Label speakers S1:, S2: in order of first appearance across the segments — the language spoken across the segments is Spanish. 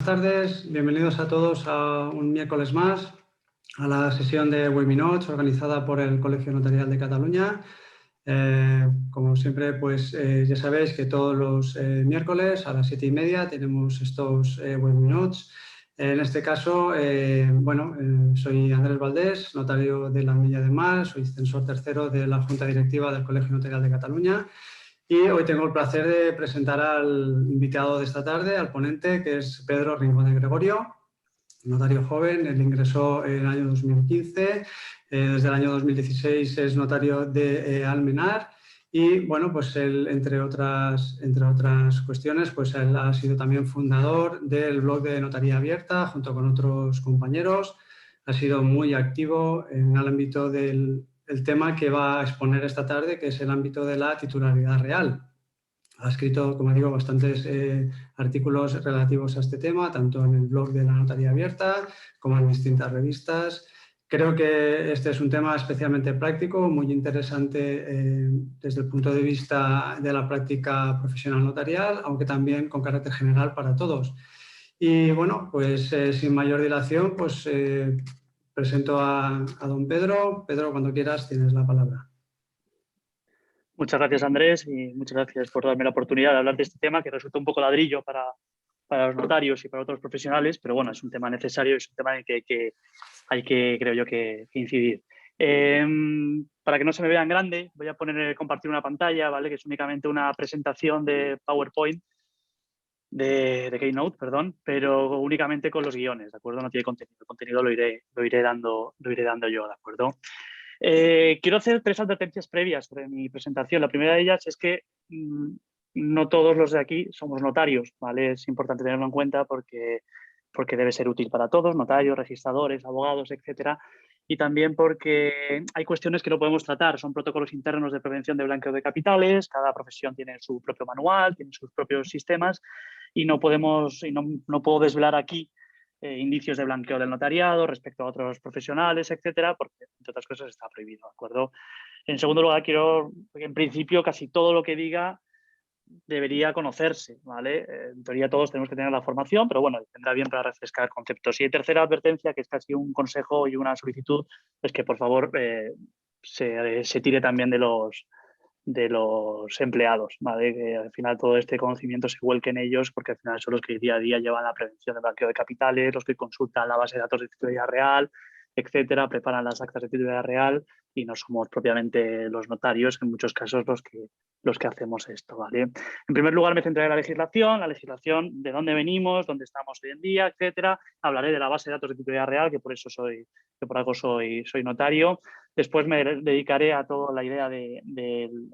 S1: Buenas tardes, bienvenidos a todos a un miércoles más a la sesión de Webinotes organizada por el Colegio Notarial de Cataluña. Como siempre, pues ya sabéis que todos los miércoles a las 7:30 tenemos estos Webinotes. En este caso, soy Andrés Valdés, notario de la Milla de Mar, soy censor tercero de la Junta Directiva del Colegio Notarial de Cataluña. Y hoy tengo el placer de presentar al invitado de esta tarde, al ponente, que es Pedro Rincón de Gregorio, notario joven. Él ingresó en el año 2015, desde el año 2016 es notario de Almenar y, bueno, pues él, entre otras cuestiones, pues él ha sido también fundador del blog de Notaría Abierta junto con otros compañeros. Ha sido muy activo en el ámbito del tema que va a exponer esta tarde, que es el ámbito de la titularidad real. Ha escrito, como digo, bastantes artículos relativos a este tema, tanto en el blog de la Notaría Abierta como en distintas revistas. Creo que este es un tema especialmente práctico, muy interesante desde el punto de vista de la práctica profesional notarial, aunque también con carácter general para todos. Y bueno, pues sin mayor dilación, pues presento a don Pedro. Pedro, cuando quieras, tienes la palabra.
S2: Muchas gracias, Andrés, y muchas gracias por darme la oportunidad de hablar de este tema que resulta un poco ladrillo para los notarios y para otros profesionales, pero bueno, es un tema necesario, es un tema en el que hay que, creo yo, que incidir. Para que no se me vea en grande, voy a compartir una pantalla, ¿vale? Que es únicamente una presentación de PowerPoint, de Keynote, perdón, pero únicamente con los guiones, ¿de acuerdo? No tiene contenido, el contenido lo iré dando yo, ¿de acuerdo? Quiero hacer 3 advertencias previas sobre mi presentación. La primera de ellas es que no todos los de aquí somos notarios, ¿vale? Es importante tenerlo en cuenta porque debe ser útil para todos, notarios, registradores, abogados, etcétera. Y también porque hay cuestiones que no podemos tratar. Son protocolos internos de prevención de blanqueo de capitales. Cada profesión tiene su propio manual, tiene sus propios sistemas y no puedo desvelar aquí indicios de blanqueo del notariado respecto a otros profesionales, etcétera, porque, entre otras cosas, está prohibido, ¿de acuerdo? En segundo lugar, en principio, casi todo lo que diga debería conocerse, ¿vale? En teoría todos tenemos que tener la formación, pero bueno, tendrá bien para refrescar conceptos. Y tercera advertencia, que es casi un consejo y una solicitud, es que por favor se tire también de los empleados, ¿vale? Que al final todo este conocimiento se vuelque en ellos, porque al final son los que día a día llevan la prevención del blanqueo de capitales, los que consultan la base de datos de titularidad real, etcétera, preparan las actas de titularidad real y no somos propiamente los notarios, en muchos casos los que hacemos esto, ¿vale? En primer lugar me centraré en la legislación de dónde venimos, dónde estamos hoy en día, etcétera. Hablaré de la base de datos de titularidad real, que por algo soy notario. Después me dedicaré a toda la idea del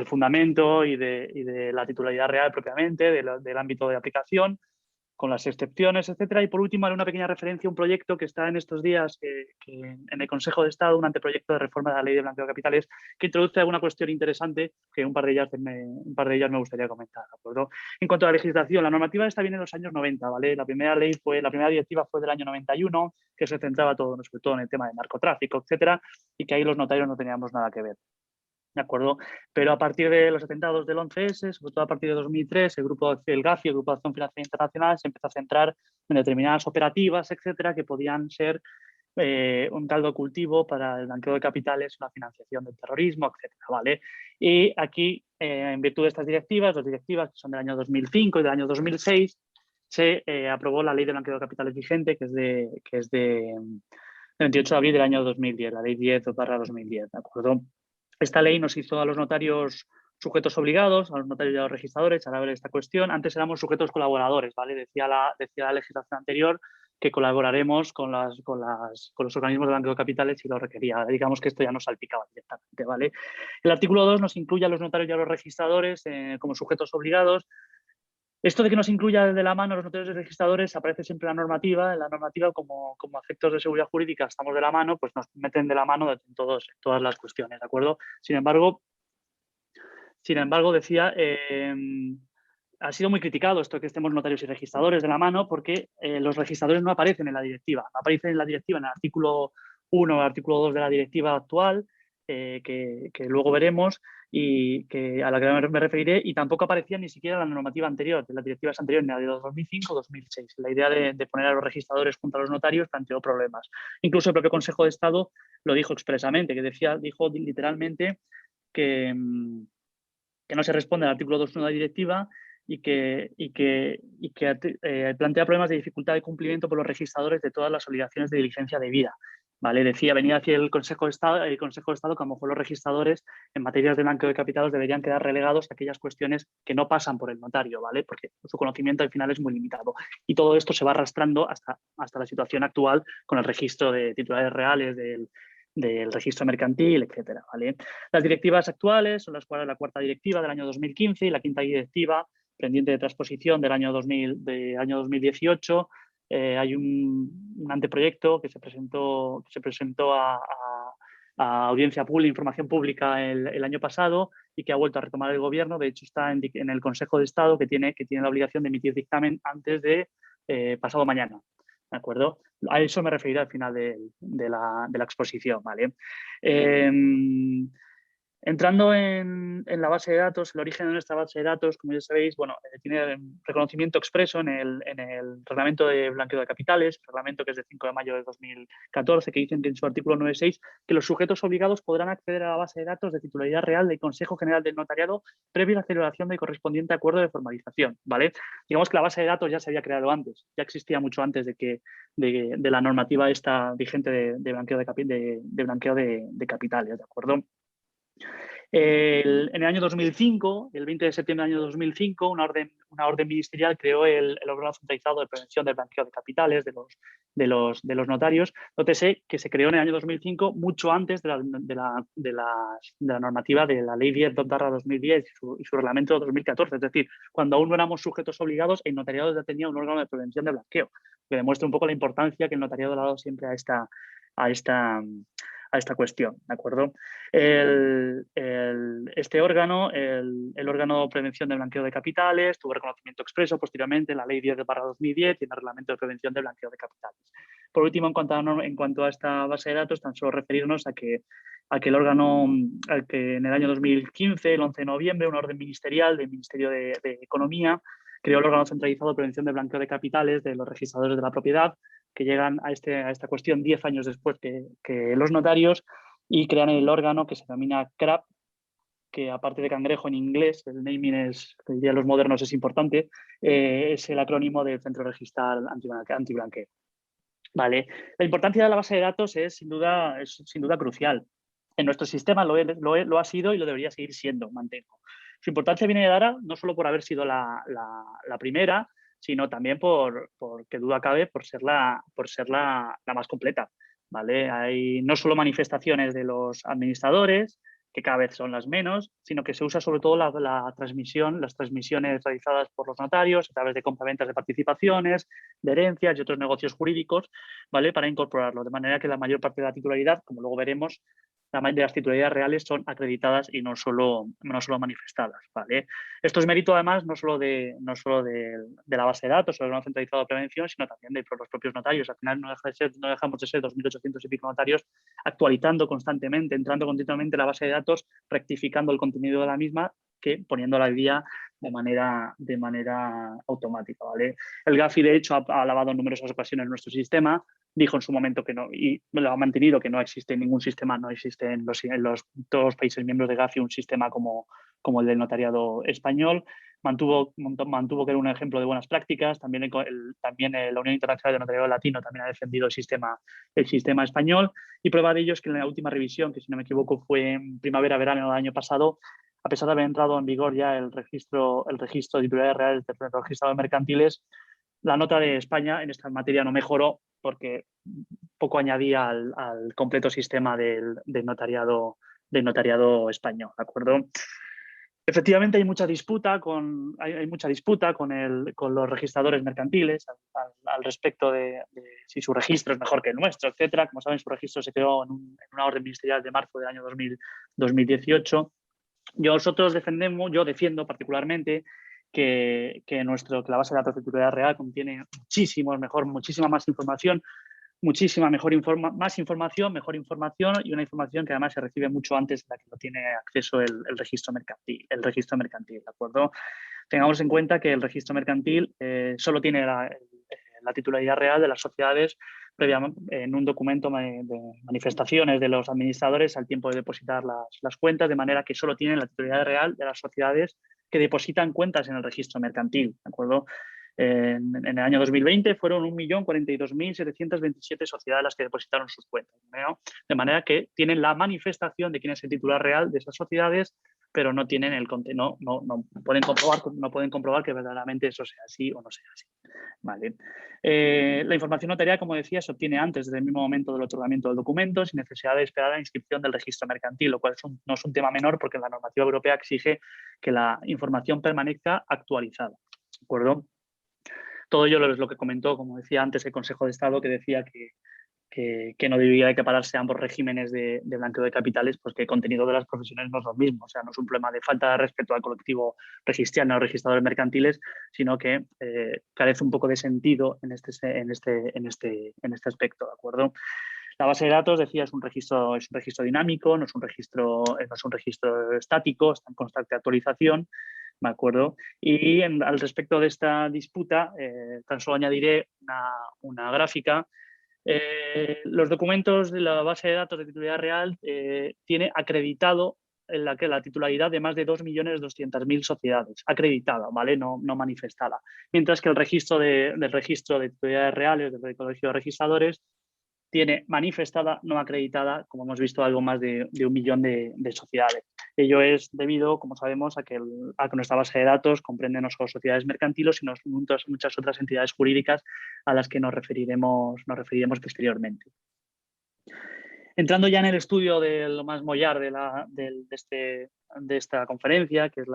S2: fundamento y de la titularidad real propiamente, del ámbito de aplicación, con las excepciones, etcétera. Y por último, haré una pequeña referencia a un proyecto que está en estos días que en el Consejo de Estado, un anteproyecto de reforma de la Ley de Blanqueo de Capitales, que introduce alguna cuestión interesante que un par de ellas me gustaría comentar, ¿de acuerdo? En cuanto a la legislación, la normativa esta viene en los años 90, ¿vale? La primera directiva fue del año 91, que se centraba sobre todo en el tema de narcotráfico, etcétera, y que ahí los notarios no teníamos nada que ver. ¿De acuerdo? Pero a partir de los atentados del 11S, sobre todo a partir de 2003, el Grupo GAFI, el Grupo de Acción Financiera Internacional, se empezó a centrar en determinadas operativas, etcétera, que podían ser un caldo de cultivo para el blanqueo de capitales, la financiación del terrorismo, etcétera, ¿vale? Y aquí, en virtud de estas directivas, las directivas que son del año 2005 y del año 2006, se aprobó la Ley de Blanqueo de Capitales vigente, que es de 28 de abril del año 2010, la Ley 10/2010, ¿de acuerdo? Esta ley nos hizo a los notarios sujetos obligados, a los notarios y a los registradores, a ver esta cuestión. Antes éramos sujetos colaboradores, ¿vale? Decía la legislación anterior que colaboraremos con los organismos de blanqueo de capitales si lo requería. Digamos que esto ya nos salpicaba directamente, ¿vale? El artículo 2 nos incluye a los notarios y a los registradores como sujetos obligados. Esto de que nos incluya de la mano los notarios y registradores aparece siempre en la normativa. En la normativa, como efectos de seguridad jurídica estamos de la mano, pues nos meten de la mano en todas las cuestiones, ¿de acuerdo? Sin embargo, decía, ha sido muy criticado esto de que estemos notarios y registradores de la mano porque los registradores no aparecen en la directiva. No aparecen en la directiva en el artículo 1 o el artículo 2 de la directiva actual. que luego veremos y a la que me referiré, y tampoco aparecía ni siquiera la normativa anterior, de las directivas anteriores, ni la de 2005 o 2006. La idea de poner a los registradores junto a los notarios planteó problemas. Incluso el propio Consejo de Estado lo dijo expresamente, dijo literalmente que no se responde al artículo 2.1 de la directiva y que plantea problemas de dificultad de cumplimiento por los registradores de todas las obligaciones de diligencia debida. ¿Vale? Venía hacia el Consejo de Estado que a lo mejor los registradores en materias de blanqueo de capitales deberían quedar relegados a aquellas cuestiones que no pasan por el notario, ¿vale? Porque su conocimiento al final es muy limitado. Y todo esto se va arrastrando hasta la situación actual con el registro de titulares reales del registro mercantil, etcétera, ¿vale? Las directivas actuales son la cuarta directiva del año 2015 y la quinta directiva pendiente de transposición del año 2018. Hay un anteproyecto que se presentó a audiencia pública, información pública el año pasado y que ha vuelto a retomar el gobierno. De hecho, está en el Consejo de Estado que tiene la obligación de emitir dictamen antes de pasado mañana. ¿De acuerdo? A eso me referiré al final de la exposición, ¿vale? Entrando en la base de datos, el origen de nuestra base de datos, como ya sabéis, bueno, tiene reconocimiento expreso en el reglamento de blanqueo de capitales, reglamento que es de 5 de mayo de 2014, que dicen que en su artículo 9.6 que los sujetos obligados podrán acceder a la base de datos de titularidad real del Consejo General del Notariado previa a la celebración del correspondiente acuerdo de formalización, ¿vale? Digamos que la base de datos ya se había creado antes, ya existía mucho antes de la normativa esta vigente de blanqueo de capitales, ¿de acuerdo? En el año 2005, el 20 de septiembre del año 2005, una orden ministerial creó el órgano centralizado de prevención del blanqueo de capitales de los notarios. Nótese que se creó en el año 2005 mucho antes de la normativa de la Ley 10/2010 y su reglamento de 2014. Es decir, cuando aún no éramos sujetos obligados, el notariado ya tenía un órgano de prevención de blanqueo, que demuestra un poco la importancia que el notariado ha dado siempre a esta cuestión, ¿de acuerdo? Este órgano, el órgano de prevención de blanqueo de capitales, tuvo reconocimiento expreso posteriormente en la Ley 10/2010 y en el Reglamento de Prevención de Blanqueo de Capitales. Por último, en cuanto a esta base de datos, tan solo referirnos a que el órgano, al que en el año 2015, el 11 de noviembre, una orden ministerial del Ministerio de Economía creó el órgano centralizado de prevención de blanqueo de capitales de los registradores de la propiedad, que llegan a esta cuestión 10 años después que los notarios, y crean el órgano que se denomina CRAP, que aparte de cangrejo en inglés, el naming que dirían los modernos es importante, es el acrónimo del Centro Registral Antiblanqueo. ¿Vale? La importancia de la base de datos es sin duda crucial. En nuestro sistema lo ha sido y lo debería seguir siendo, mantengo. Su importancia viene dada no solo por haber sido la primera, sino también por que duda cabe, por ser la más completa, ¿vale? Hay no solo manifestaciones de los administradores, que cada vez son las menos, sino que se usa sobre todo las transmisiones realizadas por los notarios a través de compraventas de participaciones, de herencias y otros negocios jurídicos, ¿vale? Para incorporarlo, de manera que la mayor parte de la titularidad, como luego veremos, la mayoría de las titularidades reales son acreditadas y no solo manifestadas, ¿vale? Esto es mérito, además, no solo de la base de datos o del órgano centralizado de prevención, sino también de los propios notarios. Al final no dejamos de ser 2.800 y pico notarios actualizando constantemente, entrando continuamente en la base de datos, rectificando el contenido de la misma, que poniéndola al día de manera automática, ¿vale? El GAFI, de hecho, ha alabado en numerosas ocasiones nuestro sistema, dijo en su momento que no, y lo ha mantenido, que no existe ningún sistema, no existe en todos los países miembros de GAFI un sistema como el del notariado español. Mantuvo que era un ejemplo de buenas prácticas. También la Unión Internacional de Notariado Latino también ha defendido el sistema español, y prueba de ello es que en la última revisión, que si no me equivoco fue en primavera-verano del año pasado, a pesar de haber entrado en vigor ya el registro de titularidades reales de los registradores mercantiles, la nota de España en esta materia no mejoró porque poco añadía al completo sistema del notariado español, ¿de acuerdo? Efectivamente hay mucha disputa con los registradores mercantiles al respecto de si su registro es mejor que el nuestro, etcétera. Como saben, su registro se creó en una orden ministerial de marzo del año 2018. Yo defiendo particularmente que la base de datos de titularidad real contiene muchísima más información, muchísima más información, mejor información y una información que además se recibe mucho antes de la que lo tiene acceso el registro mercantil, ¿de acuerdo? Tengamos en cuenta que el registro mercantil solo tiene la titularidad real de las sociedades previamente en un documento de manifestaciones de los administradores al tiempo de depositar las cuentas, de manera que solo tienen la titularidad real de las sociedades que depositan cuentas en el registro mercantil, ¿de acuerdo? En el año 2020 fueron 1.042.727 sociedades las que depositaron sus cuentas, ¿no? De manera que tienen la manifestación de quién es el titular real de esas sociedades, pero no tienen el contenido, no pueden comprobar que verdaderamente eso sea así o no sea así. Vale. La información notarial, como decía, se obtiene antes, desde el mismo momento del otorgamiento del documento, sin necesidad de esperar a la inscripción del registro mercantil, lo cual no es un tema menor porque la normativa europea exige que la información permanezca actualizada. ¿De acuerdo? Todo ello es lo que comentó, como decía antes, el Consejo de Estado, que decía que no debería equipararse a ambos regímenes de blanqueo de capitales, porque el contenido de las profesiones no es lo mismo. O sea, no es un problema de falta de respeto al colectivo registrial, no registradores mercantiles, sino que carece un poco de sentido en este aspecto, ¿de acuerdo? La base de datos, decía, es un registro dinámico, no es un registro estático, está en constante actualización. ¿De acuerdo? Y al respecto de esta disputa, tan solo añadiré una gráfica. Los documentos de la base de datos de titularidad real tiene acreditado la titularidad de más de 2.200.000 sociedades, acreditada, ¿vale? No manifestada. Mientras que el registro del registro de titularidades reales del Colegio de Registradores tiene manifestada, no acreditada, como hemos visto, algo más de 1 millón de sociedades. Ello es debido, como sabemos, a que nuestra base de datos comprende no solo sociedades mercantiles, sino muchas otras entidades jurídicas a las que nos referiremos posteriormente. Entrando ya en el estudio de lo más mollar de esta conferencia, que es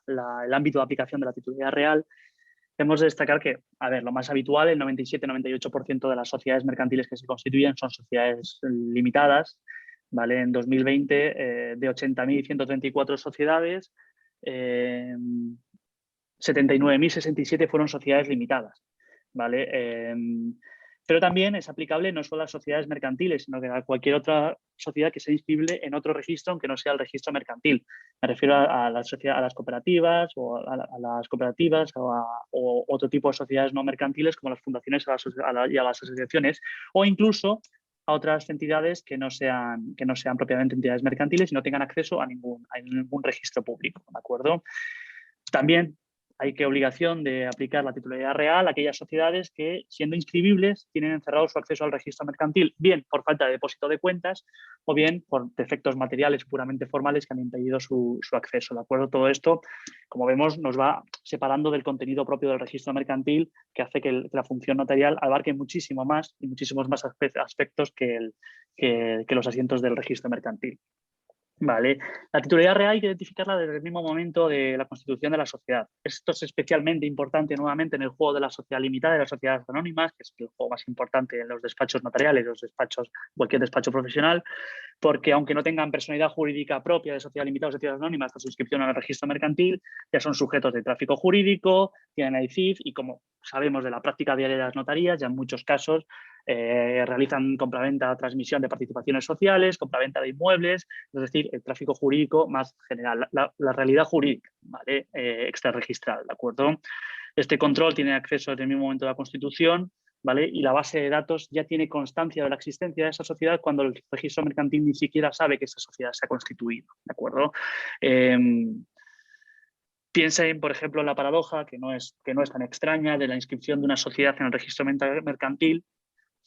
S2: el ámbito de aplicación de la titularidad real, hemos de destacar que, lo más habitual, el 97-98% de las sociedades mercantiles que se constituyen son sociedades limitadas, ¿vale? En 2020, de 80.134 sociedades, 79.067 fueron sociedades limitadas, ¿vale? Pero también es aplicable no solo a las sociedades mercantiles, sino que a cualquier otra sociedad que sea inscribible en otro registro, aunque no sea el registro mercantil. Me refiero a las cooperativas o a las cooperativas o otro tipo de sociedades no mercantiles como las fundaciones y a las asociaciones, o incluso a otras entidades que no sean propiamente entidades mercantiles y no tengan acceso a ningún registro público, ¿de acuerdo? También hay obligación de aplicar la titularidad real a aquellas sociedades que, siendo inscribibles, tienen encerrado su acceso al registro mercantil, bien por falta de depósito de cuentas o bien por defectos materiales puramente formales que han impedido su acceso. ¿De acuerdo? Todo esto, como vemos, nos va separando del contenido propio del registro mercantil, que hace que la función notarial abarque muchísimo más y muchísimos más aspectos que los asientos del registro mercantil. Vale. La titularidad real hay que identificarla desde el mismo momento de la constitución de la sociedad. Esto es especialmente importante nuevamente en el juego de la sociedad limitada y de las sociedades anónimas, que es el juego más importante en los despachos notariales, cualquier despacho profesional, porque aunque no tengan personalidad jurídica propia de sociedad limitada o sociedades anónimas, esta suscripción al registro mercantil, ya son sujetos de tráfico jurídico, tienen la ICIF y, como sabemos de la práctica diaria de las notarías, ya en muchos casos realizan compraventa, transmisión de participaciones sociales, compraventa de inmuebles, es decir, el tráfico jurídico más general, la realidad jurídica, ¿vale? Extrarregistral, ¿de acuerdo? Este control tiene acceso desde el mismo momento de la Constitución, ¿vale? Y la base de datos ya tiene constancia de la existencia de esa sociedad cuando el registro mercantil ni siquiera sabe que esa sociedad se ha constituido, ¿de acuerdo? Piensen, por ejemplo, en la paradoja, que no es tan extraña, de la inscripción de una sociedad en el registro mercantil,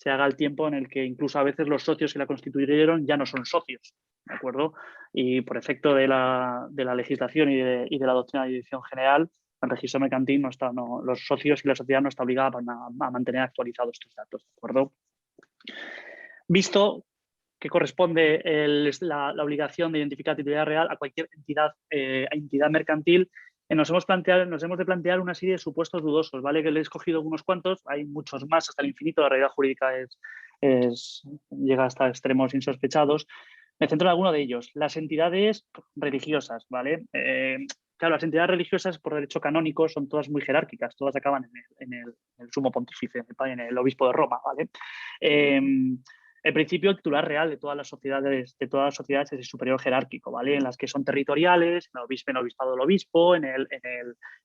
S2: se haga el tiempo en el que incluso a veces los socios que la constituyeron ya no son socios, ¿de acuerdo? Y por efecto de la legislación y de la doctrina de dirección general, el registro mercantil los socios y la sociedad no está obligada a mantener actualizados estos datos, ¿de acuerdo? Visto que corresponde la obligación de identificar titularidad real a cualquier entidad mercantil, nos hemos de plantear una serie de supuestos dudosos, ¿vale? Que le he escogido algunos cuantos, hay muchos más hasta el infinito, la realidad jurídica llega hasta extremos insospechados. Me centro en alguno de ellos, las entidades religiosas, ¿vale? claro, las entidades religiosas por derecho canónico son todas muy jerárquicas, todas acaban en el sumo pontífice, en el obispo de Roma, ¿vale? En principio, el titular real de todas las sociedades es el superior jerárquico, ¿vale? En las que son territoriales, en el obispado el obispo, en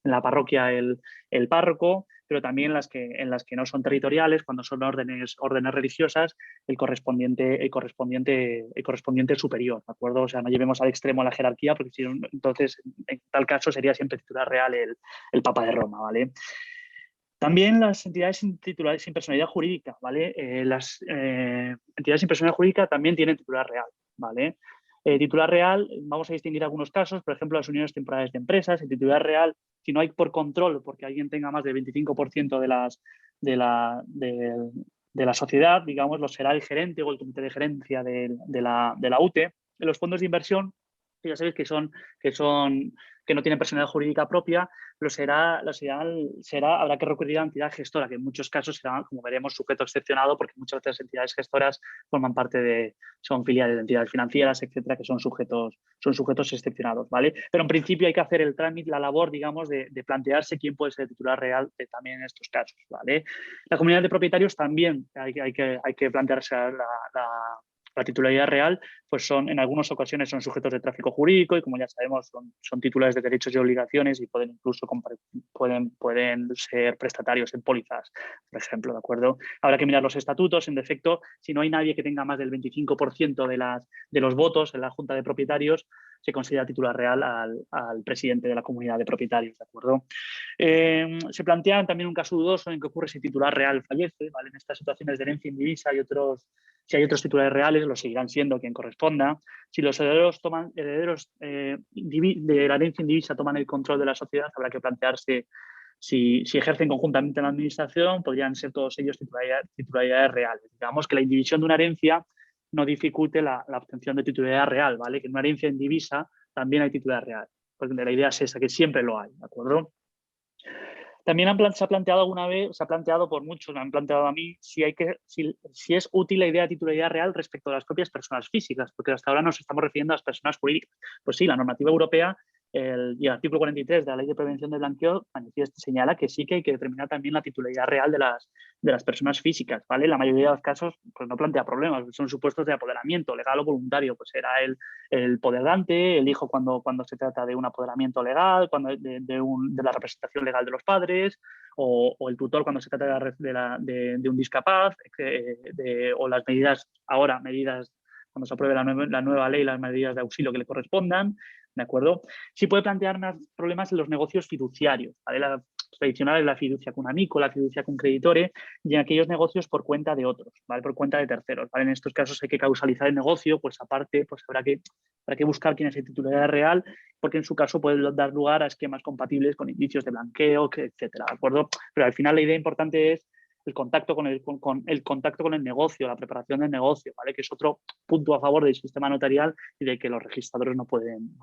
S2: la parroquia el párroco, pero también en las que no son territoriales, cuando son órdenes religiosas, el correspondiente superior, ¿de acuerdo? O sea, no llevemos al extremo la jerarquía, porque si no, entonces, en tal caso, sería siempre titular real el Papa de Roma, ¿vale? También las entidades sin personalidad jurídica, ¿vale? Las entidades sin personalidad jurídica también tienen titular real, ¿vale? Titular real, vamos a distinguir algunos casos, por ejemplo, las uniones temporales de empresas. El titular real, si no hay por control, porque alguien tenga más del 25% de la sociedad, digamos, lo será el gerente o el comité de gerencia de la UTE. En los fondos de inversión, ya sabéis que no tienen personalidad jurídica propia, habrá que recurrir a la entidad gestora, que en muchos casos será, como veremos, sujeto excepcionado, porque muchas de las entidades gestoras son filiales de entidades financieras, etcétera, que son sujetos excepcionados, ¿vale? Pero en principio hay que hacer el trámite, la labor, digamos, de plantearse quién puede ser el titular real también en estos casos, ¿vale? La comunidad de propietarios también hay que plantearse la titularidad real, pues en algunas ocasiones son sujetos de tráfico jurídico y, como ya sabemos, son titulares de derechos y obligaciones y pueden incluso pueden ser prestatarios en pólizas, por ejemplo, ¿de acuerdo? Habrá que mirar los estatutos. En defecto, si no hay nadie que tenga más del 25% de los votos en la Junta de Propietarios, se considera titular real al presidente de la comunidad de propietarios, ¿de acuerdo? Se plantea también un caso dudoso en que ocurre si titular real fallece, ¿vale? En estas situaciones de herencia indivisa si hay otros titulares reales, lo seguirán siendo quien corresponda. Si los herederos de la herencia indivisa toman el control de la sociedad, habrá que plantearse si ejercen conjuntamente en la administración, podrían ser todos ellos titularidades reales. Digamos que la indivisión de una herencia no dificulte la obtención de titularidad real, ¿vale? Que en una herencia indivisa también hay titularidad real. Porque la idea es esa, que siempre lo hay, ¿de acuerdo? También se ha planteado alguna vez, se ha planteado por muchos, me han planteado a mí, si es útil la idea de titularidad real respecto a las propias personas físicas, porque hasta ahora nos estamos refiriendo a las personas jurídicas. Pues sí, la normativa europea y el artículo 43 de la Ley de Prevención del Blanqueo señala que sí que hay que determinar también la titularidad real de las personas físicas, ¿vale? La mayoría de los casos pues no plantea problemas, son supuestos de apoderamiento legal o voluntario, pues será el poderante, el hijo cuando se trata de un apoderamiento legal, de la representación legal de los padres, o el tutor cuando se trata de un discapaz, o las medidas cuando se apruebe la nueva ley, las medidas de auxilio que le correspondan, ¿de acuerdo? Sí puede plantear más problemas en los negocios fiduciarios, ¿vale? La tradicional es la fiducia con amico, la fiducia con creditore, y en aquellos negocios por cuenta de otros, ¿vale? Por cuenta de terceros, ¿vale? En estos casos hay que causalizar el negocio, pues aparte, pues habrá que buscar quién es el titular real, porque en su caso puede dar lugar a esquemas compatibles con indicios de blanqueo, etcétera, ¿de acuerdo? Pero al final la idea importante es el contacto con el negocio, la preparación del negocio, ¿vale? Que es otro punto a favor del sistema notarial y de que los registradores no pueden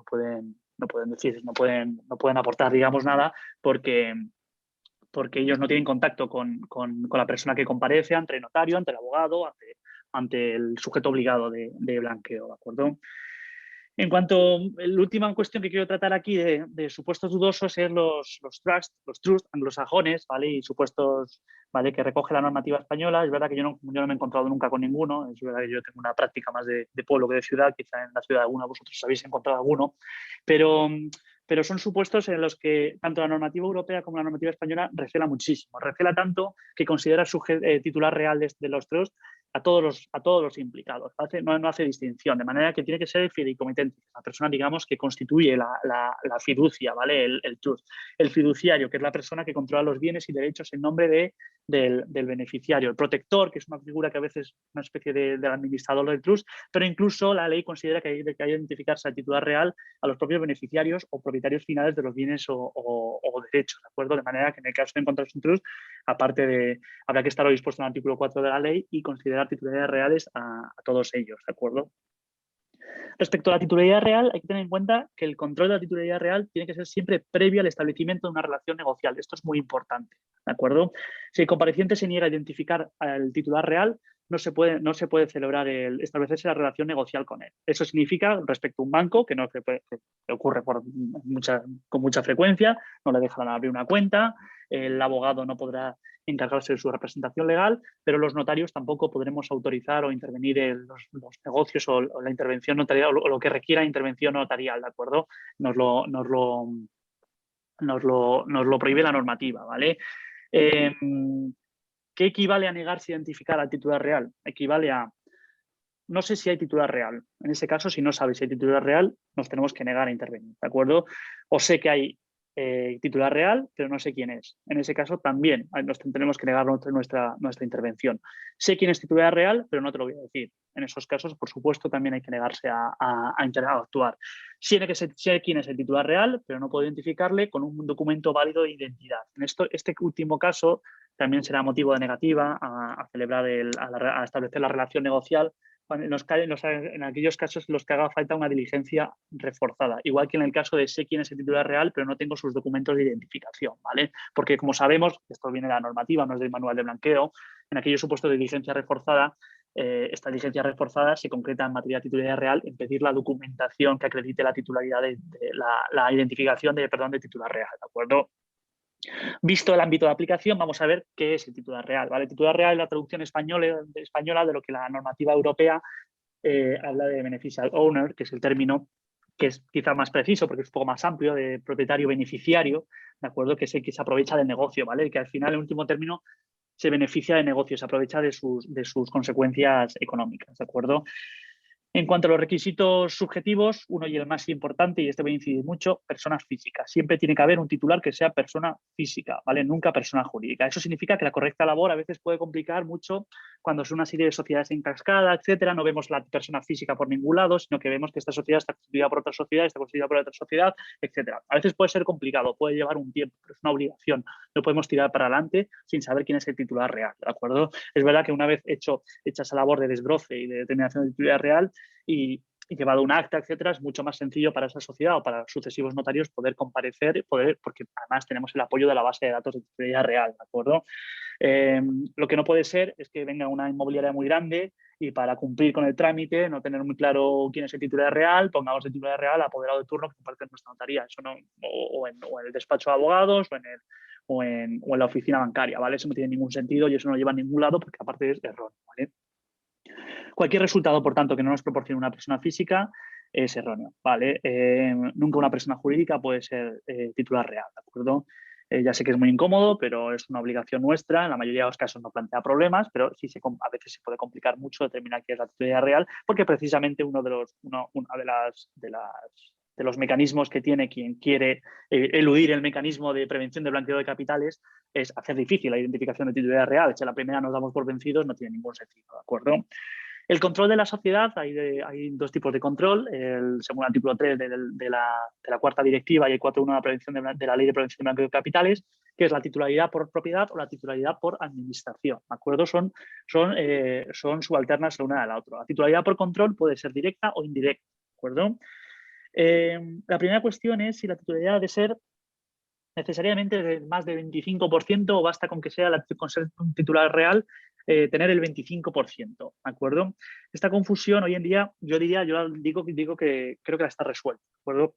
S2: aportar, digamos, nada porque ellos no tienen contacto con la persona que comparece ante el notario, ante el abogado, ante el sujeto obligado de blanqueo, ¿de acuerdo? En cuanto a la última cuestión que quiero tratar aquí de supuestos dudosos es los trusts anglosajones, ¿vale? Y supuestos, ¿vale? Que recoge la normativa española. Es verdad que yo no me he encontrado nunca con ninguno. Es verdad que yo tengo una práctica más de pueblo que de ciudad. Quizá en la ciudad alguna vosotros habéis encontrado alguno. Pero son supuestos en los que tanto la normativa europea como la normativa española recela muchísimo. Recela tanto que considera titular real de los trusts a todos los implicados. No hace distinción, de manera que tiene que ser el fideicomitente, la persona, digamos, que constituye la fiducia, ¿vale? El trust. El fiduciario, que es la persona que controla los bienes y derechos en nombre del beneficiario. El protector, que es una figura que a veces es una especie del administrador del trust, pero incluso la ley considera que hay que identificarse al titular real a los propios beneficiarios o propietarios finales de los bienes o derechos, ¿de acuerdo? De manera que en el caso de encontrarse un trust, habrá que estar dispuesto en el artículo 4 de la ley y considerar titularidades reales a todos ellos, ¿de acuerdo? Respecto a la titularidad real, hay que tener en cuenta que el control de la titularidad real tiene que ser siempre previo al establecimiento de una relación negocial. Esto es muy importante, ¿de acuerdo? Si el compareciente se niega a identificar al titular real, no se puede celebrar establecerse la relación negocial con él. Eso significa, respecto a un banco, que no que ocurre con mucha frecuencia, no le dejan abrir una cuenta, el abogado no podrá encargarse de su representación legal, pero los notarios tampoco podremos autorizar o intervenir en los negocios o la intervención notarial o lo que requiera intervención notarial, ¿de acuerdo? Nos lo prohíbe la normativa, ¿vale? ¿Qué equivale a negarse a identificar al titular real? Equivale a no sé si hay titular real. En ese caso, si no sabes si hay titular real, nos tenemos que negar a intervenir, ¿de acuerdo? O sé que hay titular real, pero no sé quién es. En ese caso, también nos tenemos que negar nuestra intervención. Sé quién es titular real, pero no te lo voy a decir. En esos casos, por supuesto, también hay que negarse a actuar. Sé quién es el titular real, pero no puedo identificarle con un documento válido de identidad. En este último caso, también será motivo de negativa a celebrar a establecer la relación negocial en aquellos casos en los que haga falta una diligencia reforzada. Igual que en el caso de sé quién es el titular real, pero no tengo sus documentos de identificación, ¿vale? Porque, como sabemos, esto viene de la normativa, no es del manual de blanqueo, en aquellos supuestos de diligencia reforzada, esta diligencia reforzada se concreta en materia de titularidad real en pedir la documentación que acredite la titularidad de la identificación de titular real, ¿de acuerdo? Visto el ámbito de aplicación, vamos a ver qué es el titular real, ¿vale? El titular real es la traducción española de lo que la normativa europea habla de beneficial owner, que es el término que es quizá más preciso porque es un poco más amplio, de propietario beneficiario, ¿de acuerdo? Que es el que se aprovecha del negocio, ¿vale? Que al final, en último término, se beneficia del negocio, se aprovecha de sus consecuencias económicas, ¿de acuerdo? En cuanto a los requisitos subjetivos, uno y el más importante, y este va a incidir mucho, personas físicas. Siempre tiene que haber un titular que sea persona física, ¿vale? Nunca persona jurídica. Eso significa que la correcta labor a veces puede complicar mucho cuando son una serie de sociedades en cascada, etcétera. No vemos la persona física por ningún lado, sino que vemos que esta sociedad está constituida por otra sociedad, está constituida por otra sociedad, etcétera. A veces puede ser complicado, puede llevar un tiempo, pero es una obligación. No podemos tirar para adelante sin saber quién es el titular real, ¿de acuerdo? Es verdad que una vez hecha esa labor de desbroce y de determinación de titularidad real, y llevado un acta, etcétera, es mucho más sencillo para esa sociedad o para sucesivos notarios poder comparecer, porque además tenemos el apoyo de la base de datos de titularidad real, ¿de acuerdo? Lo que no puede ser es que venga una inmobiliaria muy grande y para cumplir con el trámite, no tener muy claro quién es el titular real, pongamos el titular real apoderado de turno que comparte en nuestra notaría. Eso no, o en el despacho de abogados o en la oficina bancaria, ¿vale? Eso no tiene ningún sentido y eso no lleva a ningún lado porque aparte es erróneo, ¿vale? Cualquier resultado, por tanto, que no nos proporcione una persona física es erróneo, ¿vale? Nunca una persona jurídica puede ser titular real, ¿de acuerdo? Ya sé que es muy incómodo, pero es una obligación nuestra. En la mayoría de los casos no plantea problemas, pero sí a veces se puede complicar mucho determinar qué es la titularidad real, porque precisamente uno de los mecanismos que tiene quien quiere eludir el mecanismo de prevención de blanqueo de capitales es hacer difícil la identificación de titularidad real. Si a la primera nos damos por vencidos, no tiene ningún sentido, ¿de acuerdo? El control de la sociedad, hay dos tipos de control, según el artículo 3 de la cuarta directiva y el 4.1 de la, de la Ley de Prevención de Blanqueo de Capitales, que es la titularidad por propiedad o la titularidad por administración, ¿de acuerdo? Son subalternas la una a la otra. La titularidad por control puede ser directa o indirecta, ¿de acuerdo? La primera cuestión es si la titularidad ha de ser necesariamente de más del 25% o basta con que sea con ser un titular real tener el 25%, ¿de acuerdo? Esta confusión hoy en día, yo digo que creo que la está resuelta, ¿de acuerdo?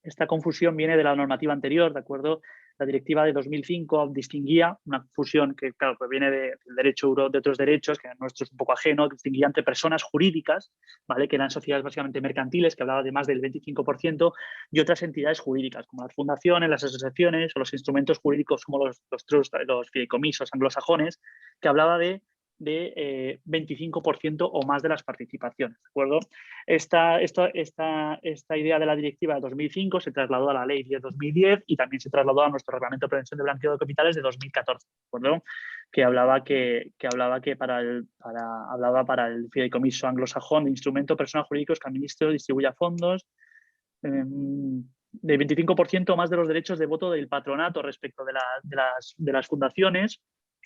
S2: Esta confusión viene de la normativa anterior, ¿de acuerdo? La directiva de 2005 distinguía una confusión que, claro, proviene del derecho de otros derechos, que nuestro es un poco ajeno, que distinguía entre personas jurídicas, ¿vale? Que eran sociedades básicamente mercantiles, que hablaba de más del 25%, y otras entidades jurídicas, como las fundaciones, las asociaciones o los instrumentos jurídicos como los trusts, los fideicomisos anglosajones, que hablaba de 25% o más de las participaciones, ¿de acuerdo? Esta idea de la directiva de 2005 se trasladó a la ley 10/2010 y también se trasladó a nuestro reglamento de prevención de blanqueo de capitales de 2014, ¿de acuerdo? Que hablaba para el fideicomiso anglosajón de instrumento personas jurídicos que administre o distribuya fondos de 25% más de los derechos de voto del patronato respecto de las fundaciones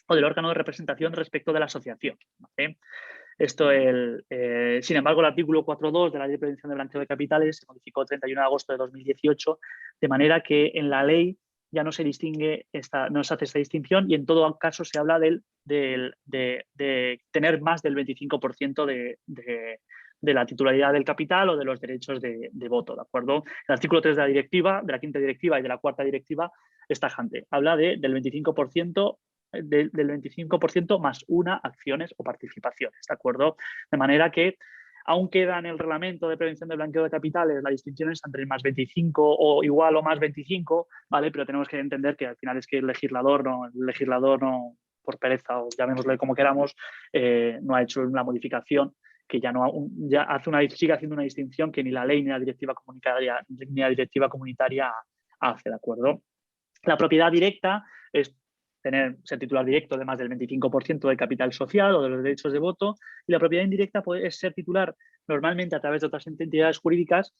S2: o del órgano de representación respecto de la asociación, ¿vale? Sin embargo, el artículo 4.2 de la Ley de Prevención de Blanqueo de Capitales se modificó el 31 de agosto de 2018, de manera que en la ley ya no se distingue, no se hace esta distinción, y en todo caso se habla de tener más del 25% de la titularidad del capital o de los derechos de voto, ¿de acuerdo? El artículo 3 de la directiva, de la quinta directiva y de la cuarta directiva es tajante. Habla del 25%, del 25% más una acciones o participaciones, ¿de acuerdo? De manera que aún queda en el reglamento de prevención del blanqueo de capitales la distinción es entre el más 25 o igual o más 25, ¿vale? Pero tenemos que entender que al final es que el legislador no por pereza o llamémosle como queramos, no ha hecho una modificación que sigue haciendo una distinción que ni la ley ni la directiva comunitaria hace, ¿de acuerdo? La propiedad directa es ser titular directo de más del 25% del capital social o de los derechos de voto, y la propiedad indirecta puede ser titular normalmente a través de otras entidades jurídicas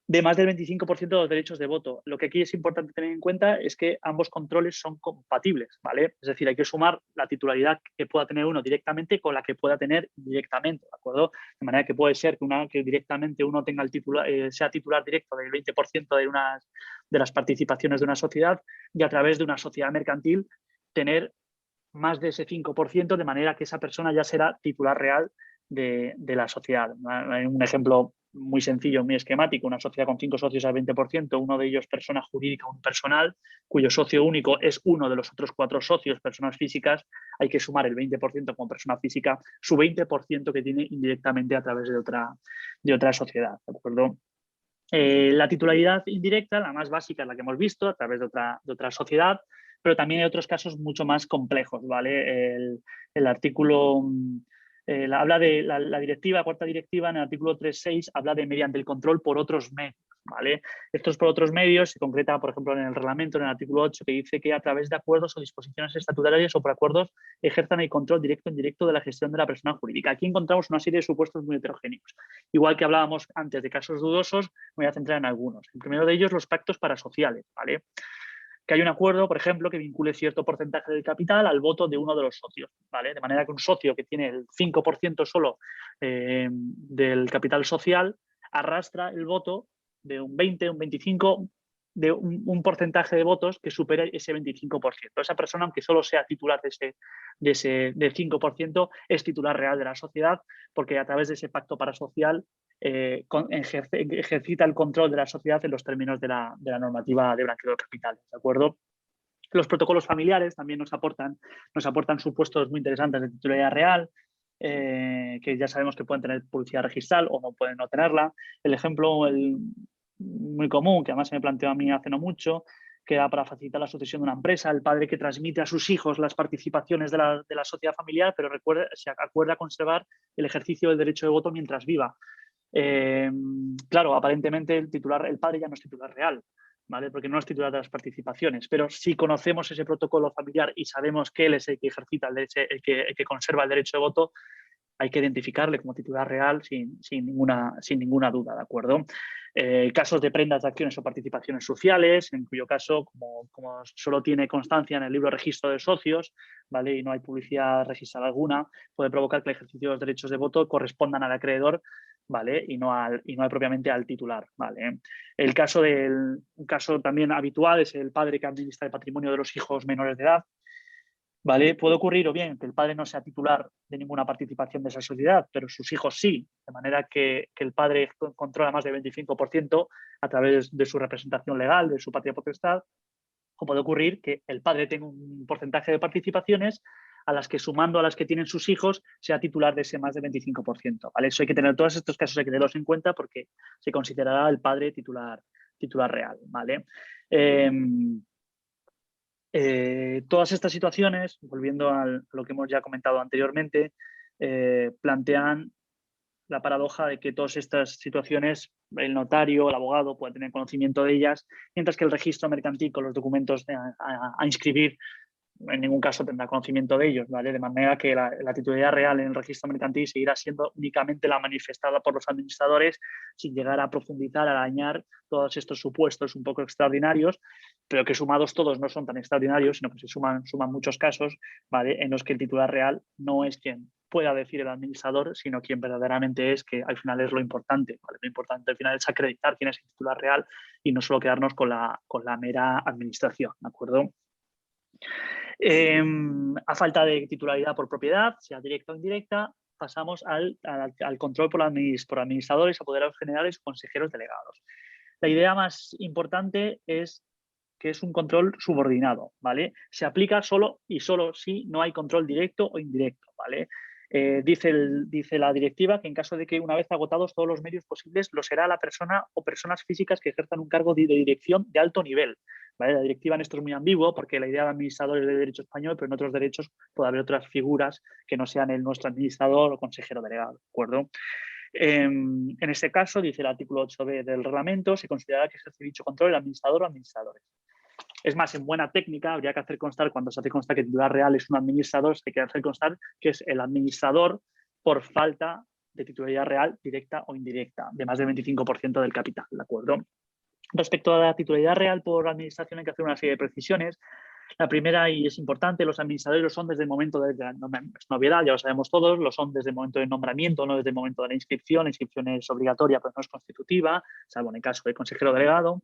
S2: de más del 25% de los derechos de voto. Lo que aquí es importante tener en cuenta es que ambos controles son compatibles, ¿vale? Es decir, hay que sumar la titularidad que pueda tener uno directamente con la que pueda tener indirectamente, ¿de acuerdo? De manera que puede ser que directamente uno tenga sea titular directo del 20% de las participaciones de una sociedad y a través de una sociedad mercantil tener más de ese 5%, de manera que esa persona ya será titular real de la sociedad. Hay un ejemplo muy sencillo, muy esquemático: una sociedad con 5 socios al 20%, uno de ellos persona jurídica unipersonal, cuyo socio único es uno de los otros 4 socios, personas físicas. Hay que sumar el 20% como persona física, su 20% que tiene indirectamente a través de otra sociedad, ¿de acuerdo? La titularidad indirecta, la más básica, es la que hemos visto, a través de otra sociedad, pero también hay otros casos mucho más complejos, ¿vale? El artículo habla de la directiva, cuarta directiva, en el artículo 3.6 habla de mediante el control por otros medios, ¿vale? Estos por otros medios se concreta, por ejemplo, en el reglamento, en el artículo 8, que dice que a través de acuerdos o disposiciones estatutarias o por acuerdos ejerzan el control directo e indirecto de la gestión de la persona jurídica. Aquí encontramos una serie de supuestos muy heterogéneos. Igual que hablábamos antes de casos dudosos, me voy a centrar en algunos. El primero de ellos, los pactos parasociales, ¿vale? Que hay un acuerdo, por ejemplo, que vincule cierto porcentaje del capital al voto de uno de los socios, ¿vale? De manera que un socio que tiene el 5% solo del capital social arrastra el voto de un 20, un 25, de un porcentaje de votos que supere ese 25%. Esa persona, aunque solo sea titular del 5%, es titular real de la sociedad, porque a través de ese pacto parasocial ejercita el control de la sociedad en los términos de la normativa de blanqueo de capitales, ¿de acuerdo? Los protocolos familiares también nos aportan supuestos muy interesantes de titularidad real, que ya sabemos que pueden tener publicidad registral o no pueden no tenerla. El ejemplo muy común, que además se me planteó a mí hace no mucho, que era para facilitar la sucesión de una empresa, el padre que transmite a sus hijos las participaciones de la sociedad familiar, pero se acuerda conservar el ejercicio del derecho de voto mientras viva. Claro, aparentemente el padre ya no es titular real, ¿vale? Porque no es titular de las participaciones, pero si conocemos ese protocolo familiar y sabemos que él es el que ejercita el que conserva el derecho de voto, hay que identificarle como titular real sin ninguna duda, ¿de acuerdo? Casos de prendas de acciones o participaciones sociales, en cuyo caso, como solo tiene constancia en el libro de registro de socios, ¿vale? Y no hay publicidad registrada alguna, puede provocar que el ejercicio de los derechos de voto correspondan al acreedor, ¿vale? Y no propiamente al titular, ¿vale? Un caso también habitual es el padre que administra el patrimonio de los hijos menores de edad, ¿vale? Puede ocurrir o bien que el padre no sea titular de ninguna participación de esa sociedad, pero sus hijos sí, de manera que el padre controla más del 25% a través de su representación legal, de su patria potestad. O puede ocurrir que el padre tenga un porcentaje de participaciones a las que, sumando a las que tienen sus hijos, sea titular de ese más del 25%, ¿vale? Eso hay que tener, todos estos casos hay que tenerlos en cuenta porque se considerará el padre titular real, ¿vale? Todas estas situaciones, volviendo a lo que hemos ya comentado anteriormente, plantean la paradoja de que todas estas situaciones el notario, el abogado puede tener conocimiento de ellas, mientras que el registro mercantil con los documentos a inscribir en ningún caso tendrá conocimiento de ellos, ¿vale? De manera que la titularidad real en el registro mercantil seguirá siendo únicamente la manifestada por los administradores, sin llegar a profundizar, a dañar todos estos supuestos un poco extraordinarios, pero que sumados todos no son tan extraordinarios, sino que se suman muchos casos, ¿vale? En los que el titular real no es quien pueda decir el administrador, sino quien verdaderamente es, que al final es lo importante, ¿vale? Lo importante al final es acreditar quién es el titular real y no solo quedarnos con la mera administración, ¿de acuerdo? A falta de titularidad por propiedad, sea directa o indirecta, pasamos al control por administradores, apoderados generales o consejeros delegados. La idea más importante es que es un control subordinado, ¿vale? Se aplica solo y solo si no hay control directo o indirecto, ¿vale? Dice la directiva que en caso de que una vez agotados todos los medios posibles, lo será la persona o personas físicas que ejerzan un cargo de dirección de alto nivel, ¿vale? La directiva en esto es muy ambiguo porque la idea de administrador es de derecho español, pero en otros derechos puede haber otras figuras que no sean nuestro administrador o consejero delegado, ¿de acuerdo? En este caso, dice el artículo 8b del reglamento, se considera que ejerce dicho control el administrador o administradores. Es más, en buena técnica habría que hacer constar, cuando se hace constar que el titular real es un administrador, se hay que hacer constar que es el administrador por falta de titularidad real directa o indirecta, de más del 25% del capital, ¿de acuerdo? Respecto a la titularidad real por administración hay que hacer una serie de precisiones. La primera, y es importante, los administradores lo son desde el momento de la novedad, ya lo sabemos todos, lo son desde el momento del nombramiento, no desde el momento de la inscripción. La inscripción es obligatoria, pero no es constitutiva, salvo en el caso del consejero delegado,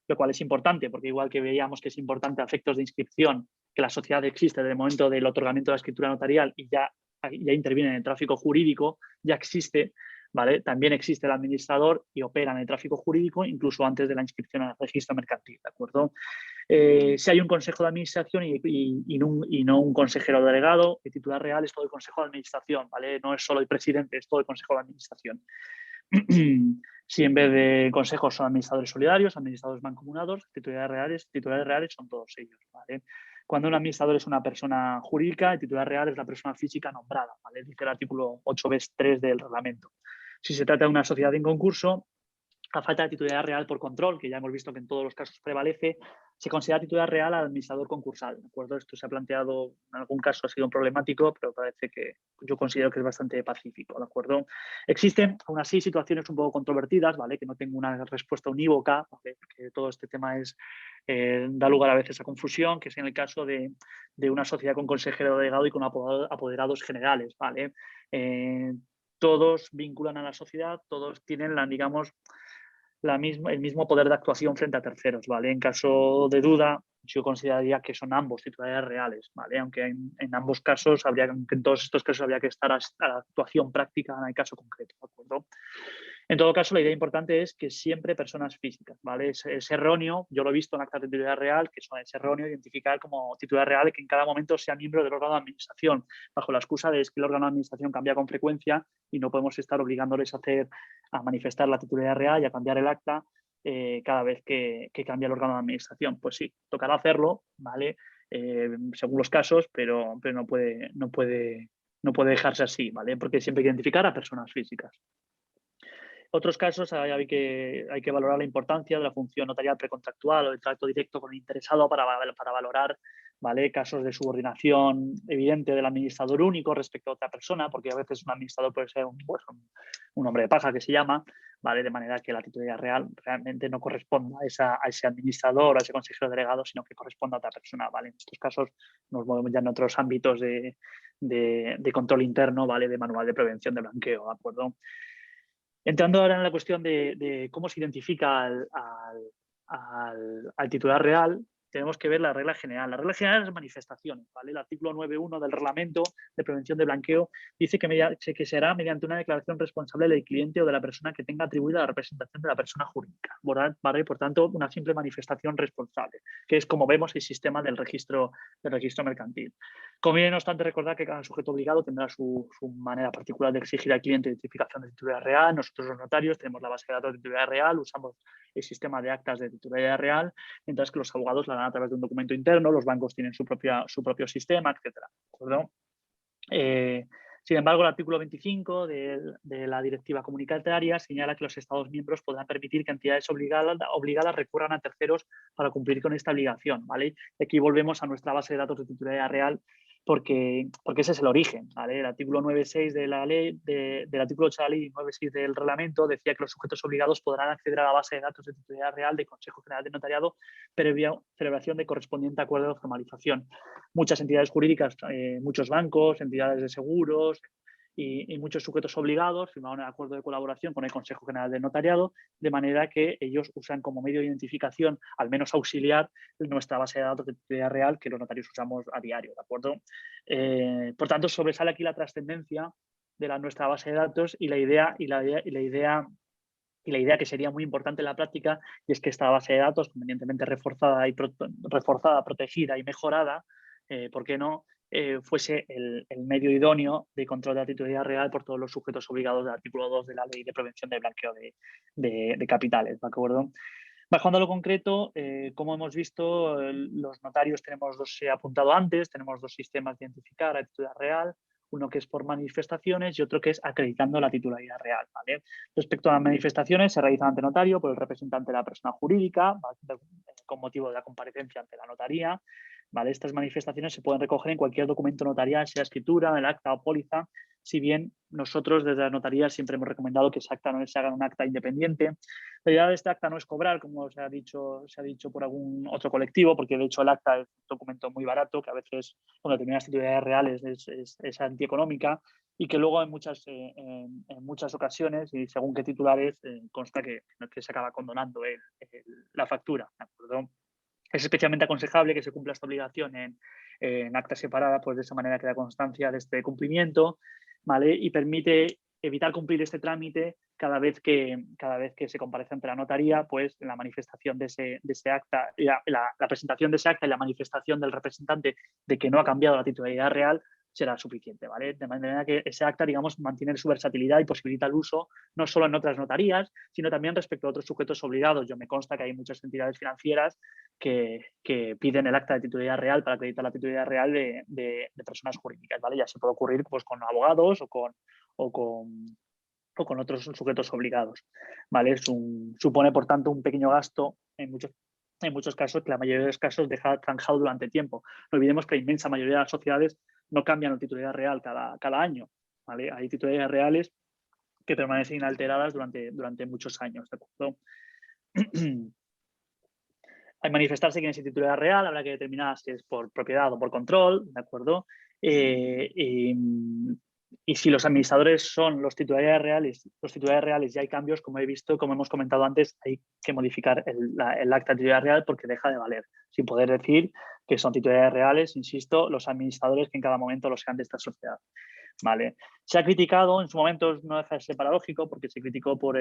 S2: lo cual es importante, porque igual que veíamos que es importante a efectos de inscripción que la sociedad existe desde el momento del otorgamiento de la escritura notarial y ya interviene en el tráfico jurídico, ya existe, ¿vale? También existe el administrador y opera en el tráfico jurídico incluso antes de la inscripción al registro mercantil, ¿de acuerdo? Si hay un consejo de administración y no un consejero delegado, el titular real es todo el consejo de administración, ¿vale? No es solo el presidente, es todo el consejo de administración. Si en vez de consejos son administradores solidarios, administradores mancomunados, titulares reales son todos ellos, ¿vale? Cuando un administrador es una persona jurídica, el titular real es la persona física nombrada, ¿vale? Dice el artículo 8b3 del reglamento. Si se trata de una sociedad en concurso, a falta de titularidad real por control, que ya hemos visto que en todos los casos prevalece, se considera titularidad real al administrador concursal, ¿de acuerdo? Esto se ha planteado, en algún caso ha sido un problemático, pero parece que yo considero que es bastante pacífico, ¿de acuerdo? Existen, aún así, situaciones un poco controvertidas, ¿vale? Que no tengo una respuesta unívoca, ¿vale? Porque todo este tema da lugar a veces a confusión, que es en el caso de una sociedad con consejero delegado y con apoderados generales, ¿vale? Todos vinculan a la sociedad, todos tienen digamos, el mismo poder de actuación frente a terceros, ¿vale? En caso de duda, yo consideraría que son ambos titularidades reales, ¿vale? Aunque en ambos casos en todos estos casos habría que estar a la actuación práctica en el caso concreto, ¿de acuerdo? En todo caso, la idea importante es que siempre personas físicas, ¿vale? Es erróneo, yo lo he visto en actas de titularidad real, que es erróneo identificar como titular real que en cada momento sea miembro del órgano de administración, bajo la excusa de que el órgano de administración cambia con frecuencia y no podemos estar obligándoles a manifestar la titularidad real y a cambiar el acta cada vez que cambia el órgano de administración. Pues sí, tocará hacerlo, ¿vale? Según los casos, pero no puede dejarse así, ¿vale? Porque siempre hay que identificar a personas físicas. Otros casos hay que valorar la importancia de la función notarial precontractual o el trato directo con el interesado para valorar, ¿vale? Casos de subordinación evidente del administrador único respecto a otra persona, porque a veces un administrador puede ser un hombre de paja que se llama, ¿vale? De manera que la titularidad real realmente no corresponda a ese administrador, a ese consejero delegado, sino que corresponda a otra persona, ¿vale? En estos casos nos movemos ya en otros ámbitos de control interno, ¿vale? De manual de prevención de blanqueo, ¿de acuerdo? Entrando ahora en la cuestión de cómo se identifica al titular real, tenemos que ver la regla general. La regla general es manifestaciones, ¿vale? El artículo 9.1 del reglamento de prevención de blanqueo dice que será mediante una declaración responsable del cliente o de la persona que tenga atribuida la representación de la persona jurídica, ¿vale? Por tanto, una simple manifestación responsable, que es como vemos el sistema del registro mercantil. Conviene, no obstante, recordar que cada sujeto obligado tendrá su manera particular de exigir al cliente identificación de titularidad real. Nosotros los notarios tenemos la base de datos de titularidad real, usamos el sistema de actas de titularidad real, mientras que los abogados la dan a través de un documento interno, los bancos tienen su propio sistema, etc. Sin embargo, el artículo 25 de la Directiva Comunitaria señala que los Estados miembros podrán permitir que entidades obligadas recurran a terceros para cumplir con esta obligación, ¿vale? Y aquí volvemos a nuestra base de datos de titularidad real, porque ese es el origen, ¿vale? El artículo 9.6 de la ley, del artículo 8 de la ley y 9.6 del reglamento decía que los sujetos obligados podrán acceder a la base de datos de titularidad real del Consejo General de Notariado previa celebración de correspondiente acuerdo de formalización. Muchas entidades jurídicas, muchos bancos, entidades de seguros, y muchos sujetos obligados firmaron el acuerdo de colaboración con el Consejo General del Notariado, de manera que ellos usan como medio de identificación, al menos auxiliar, nuestra base de datos de titularidad real que los notarios usamos a diario, ¿de acuerdo? Por tanto, sobresale aquí la trascendencia de nuestra base de datos y la idea que sería muy importante en la práctica, y es que esta base de datos, convenientemente reforzada, protegida y mejorada, ¿por qué no?, fuese el medio idóneo de control de la titularidad real por todos los sujetos obligados del artículo 2 de la Ley de Prevención de Blanqueo de Capitales, ¿de acuerdo? Bajando a lo concreto, como hemos visto, los notarios tenemos dos, he apuntado antes, tenemos dos sistemas de identificar la titularidad real, uno que es por manifestaciones y otro que es acreditando la titularidad real, ¿vale? Respecto a las manifestaciones, se realizan ante notario por el representante de la persona jurídica, ¿vale?, con motivo de la comparecencia ante la notaría, ¿vale? Estas manifestaciones se pueden recoger en cualquier documento notarial, sea escritura, el acta o póliza, si bien nosotros desde la notaría siempre hemos recomendado que ese acta no se haga en un acta independiente. La idea de este acta no es cobrar, como se ha dicho por algún otro colectivo, porque de hecho el acta es un documento muy barato, que a veces con determinadas titularidades reales es antieconómica, y que luego en muchas ocasiones, y según qué titulares, consta que se acaba condonando la factura, ¿de acuerdo? Es especialmente aconsejable que se cumpla esta obligación en acta separada, pues de esa manera queda constancia de este cumplimiento, ¿vale? Y permite evitar cumplir este trámite cada vez que se comparece ante la notaría, pues la manifestación de ese acta, la presentación de ese acta y la manifestación del representante de que no ha cambiado la titularidad real será suficiente, ¿vale? De manera que ese acta, digamos, mantiene su versatilidad y posibilita el uso no solo en otras notarías, sino también respecto a otros sujetos obligados. Yo me consta que hay muchas entidades financieras que piden el acta de titularidad real para acreditar la titularidad real de personas jurídicas, ¿vale? Ya se puede ocurrir pues, con abogados o con otros sujetos obligados, ¿vale? Supone, por tanto, un pequeño gasto en muchos casos, que la mayoría de los casos deja zanjado durante tiempo. No olvidemos que la inmensa mayoría de las sociedades no cambian la titularidad real cada año, ¿vale? Hay titularidades reales que permanecen inalteradas durante muchos años, ¿de acuerdo? Al manifestarse quién es el titularidad real, habrá que determinar si es por propiedad o por control, ¿de acuerdo? Y si los administradores son los titulares reales y hay cambios, como hemos comentado antes, hay que modificar el acta de titularidad real porque deja de valer, sin poder decir que son titulares reales, insisto, los administradores que en cada momento lo sean de esta sociedad. ¿Vale? Se ha criticado, en su momento no deja de ser paradójico, porque se criticó por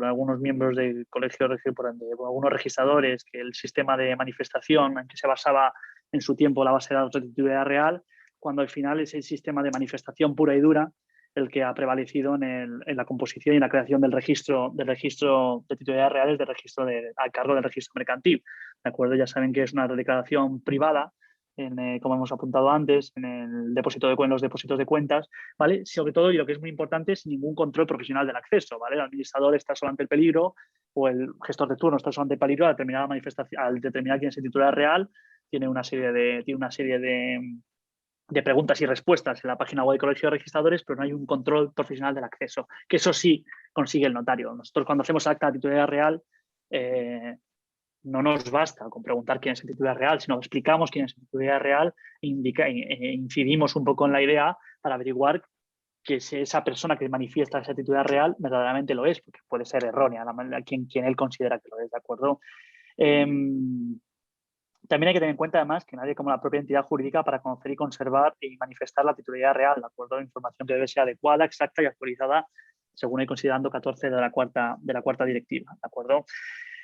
S2: algunos miembros del colegio, por algunos registradores, que el sistema de manifestación en que se basaba en su tiempo la base de datos de titularidad real, cuando al final es el sistema de manifestación pura y dura el que ha prevalecido en la composición y en la creación del registro de titularidades reales, al cargo del registro mercantil. ¿De acuerdo? Ya saben que es una declaración privada, como hemos apuntado antes, en los depósitos de cuentas, ¿vale? Sobre todo, y lo que es muy importante, sin ningún control profesional del acceso, ¿vale? El administrador está solo ante el peligro o el gestor de turno está solo ante el peligro al determinar quién es el titular real, tiene una serie de preguntas y respuestas en la página web del Colegio de Registradores, pero no hay un control profesional del acceso, que eso sí consigue el notario. Nosotros cuando hacemos acta de titularidad real, no nos basta con preguntar quién es el titular real, sino explicamos quién es el titular real e incidimos un poco en la idea para averiguar que si esa persona que manifiesta esa titular real verdaderamente lo es, porque puede ser errónea quien él considera que lo es, ¿de acuerdo? También hay que tener en cuenta, además, que nadie como la propia entidad jurídica para conocer y conservar y manifestar la titularidad real, ¿de acuerdo? Información que debe ser adecuada, exacta y actualizada, según hay considerando 14 de la cuarta directiva, ¿de acuerdo?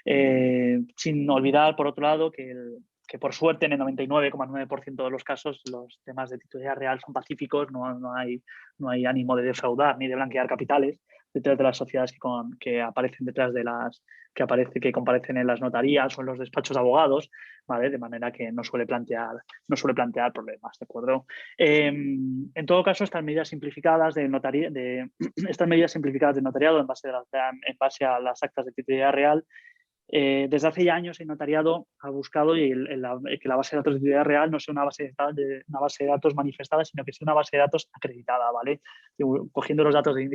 S2: Sin olvidar, por otro lado, que por suerte en el 99,9% de los casos los temas de titularidad real son pacíficos, no hay ánimo de defraudar ni de blanquear capitales detrás de las sociedades que aparecen que comparecen en las notarías o en los despachos de abogados, ¿vale? De manera que no suele plantear problemas, ¿de acuerdo? En todo caso, estas medidas simplificadas de notariado en base a las actas de titularidad real, desde hace ya años el notariado ha buscado que la base de datos de titularidad real no sea una base de datos manifestada, sino que sea una base de datos acreditada, ¿vale? Cogiendo los datos del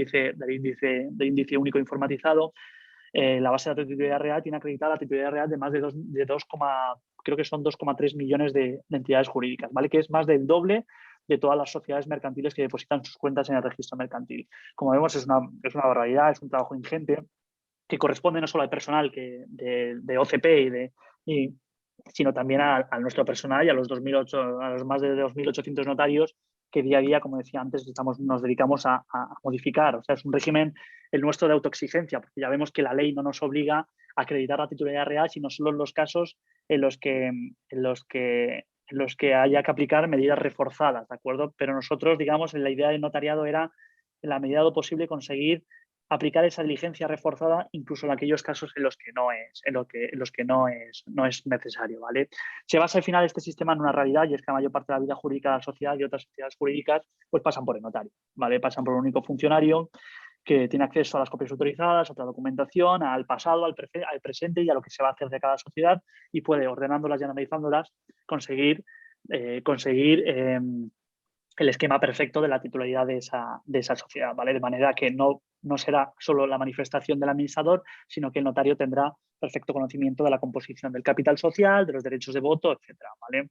S2: índice único informatizado, la base de datos de titularidad real tiene acreditada la titularidad real de más de 2,3 millones de entidades jurídicas, ¿vale? Que es más del doble de todas las sociedades mercantiles que depositan sus cuentas en el registro mercantil. Como vemos, es una barbaridad, es un trabajo ingente que corresponde no solo al personal de OCP sino también a nuestro personal y a los más de 2.800 notarios que día a día, como decía antes, nos dedicamos a modificar. O sea, es un régimen el nuestro de autoexigencia, porque ya vemos que la ley no nos obliga a acreditar la titularidad real, sino solo en los casos en los que haya que aplicar medidas reforzadas, ¿de acuerdo? Pero nosotros, digamos, la idea del notariado era, en la medida de lo posible, conseguir aplicar esa diligencia reforzada incluso en aquellos casos en los que no es necesario, ¿vale? Se basa al final este sistema en una realidad, y es que la mayor parte de la vida jurídica de la sociedad y otras sociedades jurídicas pues pasan por el notario, ¿vale? Pasan por un único funcionario que tiene acceso a las copias autorizadas, a otra documentación, al pasado, al presente y a lo que se va a hacer de cada sociedad, y puede, ordenándolas y analizándolas, conseguir el esquema perfecto de la titularidad de esa sociedad, ¿vale? De manera que no será solo la manifestación del administrador, sino que el notario tendrá perfecto conocimiento de la composición del capital social, de los derechos de voto, etcétera, ¿vale?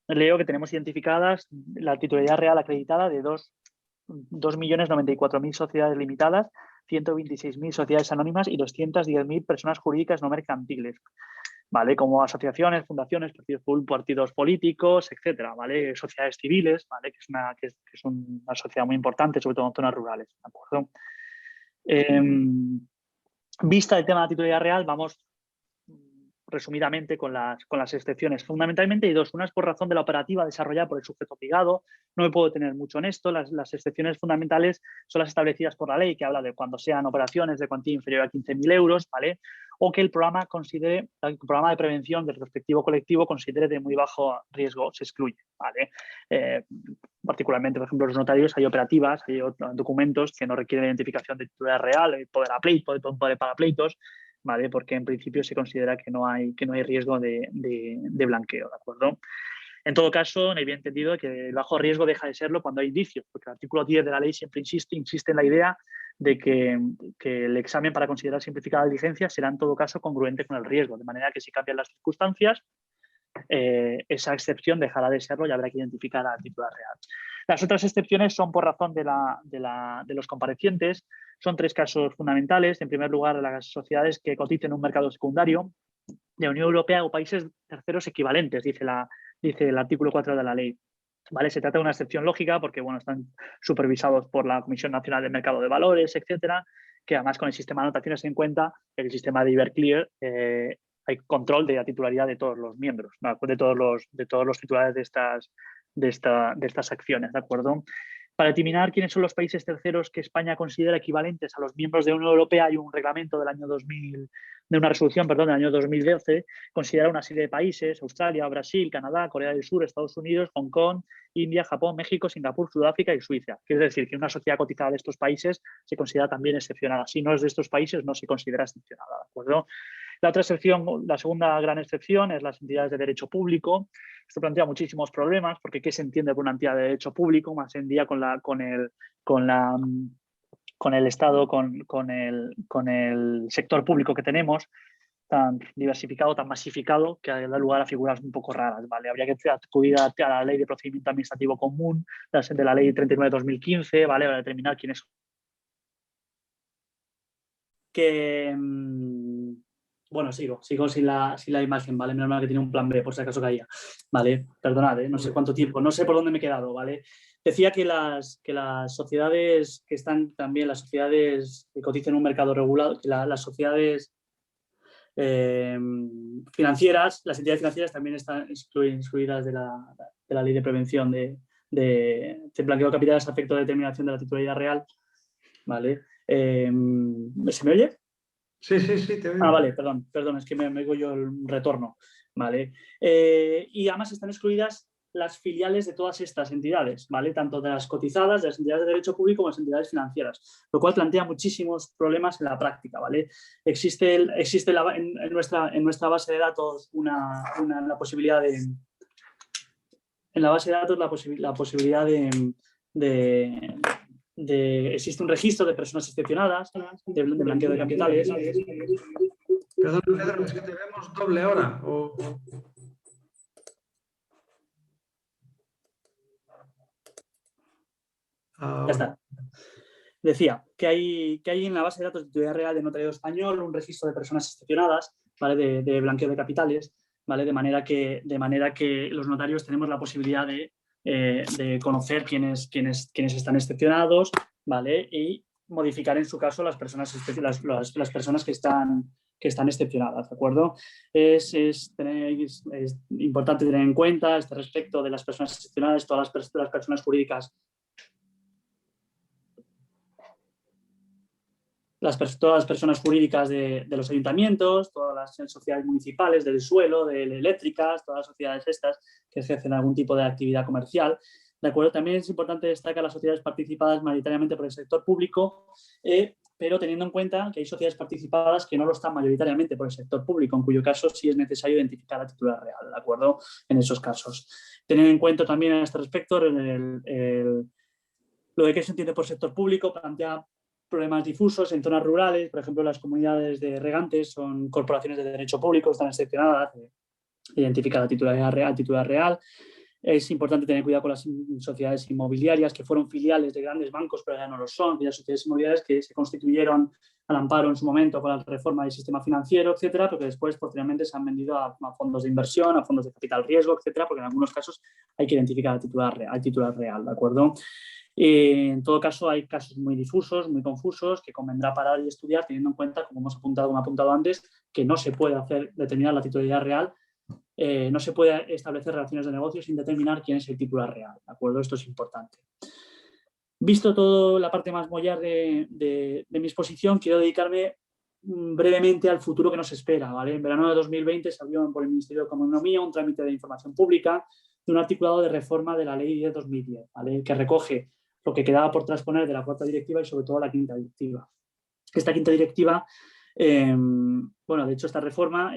S2: Leo que tenemos identificadas la titularidad real acreditada de 2.094.000 sociedades limitadas, 126.000 sociedades anónimas y 210.000 personas jurídicas no mercantiles, ¿vale? Como asociaciones, fundaciones, partidos políticos, etcétera, ¿vale? Sociedades civiles, ¿vale? Que es una sociedad muy importante, sobre todo en zonas rurales, ¿de acuerdo? Vista el tema de la titularidad real, vamos resumidamente con las excepciones. Fundamentalmente hay dos. Una es por razón de la operativa desarrollada por el sujeto obligado. No me puedo detener mucho en esto. Las excepciones fundamentales son las establecidas por la ley, que habla de cuando sean operaciones de cuantía inferior a 15.000 euros, ¿vale? O que el programa de prevención del respectivo colectivo considere de muy bajo riesgo, se excluye, ¿vale? Particularmente, por ejemplo, los notarios, hay operativas, hay documentos que no requieren identificación de titularidad real, poder a pleito, poder para pleitos, ¿vale? Porque en principio se considera que no hay riesgo de blanqueo, ¿de acuerdo? En todo caso, había entendido que el bajo riesgo deja de serlo cuando hay indicios, porque el artículo 10 de la ley siempre insiste en la idea de que el examen para considerar simplificada la diligencia será en todo caso congruente con el riesgo, de manera que si cambian las circunstancias, esa excepción dejará de serlo y habrá que identificar la titular real. Las otras excepciones son por razón de los comparecientes. Son tres casos fundamentales. En primer lugar, las sociedades que coticen en un mercado secundario de la Unión Europea o países terceros equivalentes, dice el artículo 4 de la ley. ¿Vale? Se trata de una excepción lógica porque, bueno, están supervisados por la Comisión Nacional del Mercado de Valores, etcétera, que además con el sistema de anotaciones en cuenta, el sistema de Iberclear, hay control de la titularidad de todos los miembros, ¿no? de todos los titulares de estas acciones, ¿de acuerdo? Para determinar quiénes son los países terceros que España considera equivalentes a los miembros de la Unión Europea, hay un reglamento del año 2000, de una resolución, perdón, del año 2012, considera una serie de países: Australia, Brasil, Canadá, Corea del Sur, Estados Unidos, Hong Kong, India, Japón, México, Singapur, Sudáfrica y Suiza. Quiere decir que una sociedad cotizada de estos países se considera también excepcionada. Si no es de estos países, no se considera excepcionada, ¿de acuerdo? La otra excepción, la segunda gran excepción, es las entidades de derecho público. Esto plantea muchísimos problemas, porque ¿qué se entiende por una entidad de derecho público? Más en día con el Estado, con el sector público que tenemos, tan diversificado, tan masificado, que da lugar a figuras un poco raras, ¿vale? Habría que acudir a la Ley de Procedimiento Administrativo Común, de la Ley 39 de 2015, ¿vale? Para determinar quiénes son. Bueno, sigo sin la imagen, ¿vale? Menos mal que tiene un plan B, por si acaso caía. Vale, perdonad, no sé cuánto tiempo, no sé por dónde me he quedado, ¿vale? Decía que las sociedades que están también, las sociedades que cotizan en un mercado regulado, que las sociedades financieras, las entidades financieras también están excluidas de la ley de prevención de blanqueo de capitales a efecto de determinación de la titularidad real, ¿vale? ¿Se me oye?
S1: Sí, te oigo.
S2: Vale, perdón, es que me oigo yo el retorno, ¿vale? Y además están excluidas las filiales de todas estas entidades, ¿vale? Tanto de las cotizadas, de las entidades de derecho público, como de las entidades financieras, lo cual plantea muchísimos problemas en la práctica, ¿vale? Existe en nuestra base de datos la posibilidad de... En la base de datos la posibilidad existe un registro de personas excepcionadas, de blanqueo de capitales.
S1: Perdón, Pedro, es que te vemos doble ahora.
S2: Ya está. Decía que hay en la base de datos de titularidad real de Notariado Español un registro de personas excepcionadas, ¿vale? de blanqueo de capitales, ¿vale? de manera que los notarios tenemos la posibilidad de conocer quiénes están excepcionados, ¿vale? Y modificar en su caso las personas que están excepcionadas, ¿de acuerdo? Es importante tener en cuenta este respecto de las personas excepcionadas, todas las personas jurídicas, todas las personas jurídicas de los ayuntamientos, todas las sociedades municipales del suelo, de eléctricas, todas las sociedades estas que ejercen algún tipo de actividad comercial. ¿De acuerdo? También es importante destacar las sociedades participadas mayoritariamente por el sector público, pero teniendo en cuenta que hay sociedades participadas que no lo están mayoritariamente por el sector público, en cuyo caso sí es necesario identificar la titular real, ¿de acuerdo? En esos casos. Tener en cuenta también a este respecto lo de qué se entiende por sector público, plantea problemas difusos en zonas rurales. Por ejemplo, las comunidades de regantes son corporaciones de derecho público, están excepcionadas, identifica la titular real. Es importante tener cuidado con las sociedades inmobiliarias que fueron filiales de grandes bancos, pero ya no lo son, aquellas sociedades inmobiliarias que se constituyeron al amparo en su momento con la reforma del sistema financiero, etcétera, pero que después, posteriormente, se han vendido a fondos de inversión, a fondos de capital riesgo, etcétera, porque en algunos casos hay que identificar al titular real, ¿de acuerdo? En todo caso, hay casos muy difusos, muy confusos, que convendrá parar y estudiar, teniendo en cuenta, como hemos apuntado antes, que no se puede determinar la titularidad real, no se puede establecer relaciones de negocio sin determinar quién es el titular real, ¿de acuerdo? Esto es importante. Visto toda la parte más mollar de mi exposición, quiero dedicarme brevemente al futuro que nos espera, ¿vale? En verano de 2020 se abrió por el Ministerio de Economía un trámite de información pública de un articulado de reforma de la Ley 10/2010, ¿vale? Que recoge lo que quedaba por transponer de la cuarta directiva y sobre todo la quinta directiva. Esta quinta directiva, bueno, de hecho esta reforma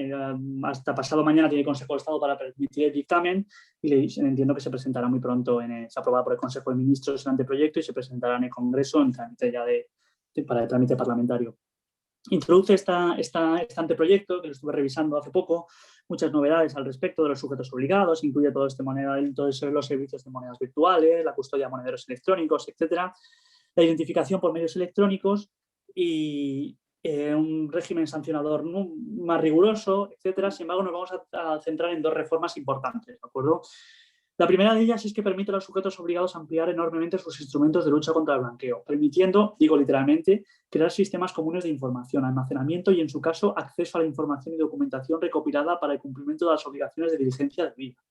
S2: hasta pasado mañana tiene Consejo de Estado para permitir el dictamen y entiendo que se presentará muy pronto, se aprobará por el Consejo de Ministros el anteproyecto y se presentará en el Congreso en trámite ya para el trámite parlamentario. Introduce este anteproyecto, que lo estuve revisando hace poco, muchas novedades al respecto de los sujetos obligados, incluye todos los servicios de monedas virtuales, la custodia de monederos electrónicos, etcétera, la identificación por medios electrónicos y un régimen sancionador más riguroso, etcétera. Sin embargo, nos vamos a centrar en dos reformas importantes, ¿de acuerdo? La primera de ellas es que permite a los sujetos obligados ampliar enormemente sus instrumentos de lucha contra el blanqueo, permitiendo, digo literalmente, crear sistemas comunes de información, almacenamiento y, en su caso, acceso a la información y documentación recopilada para el cumplimiento de las obligaciones de diligencia debida.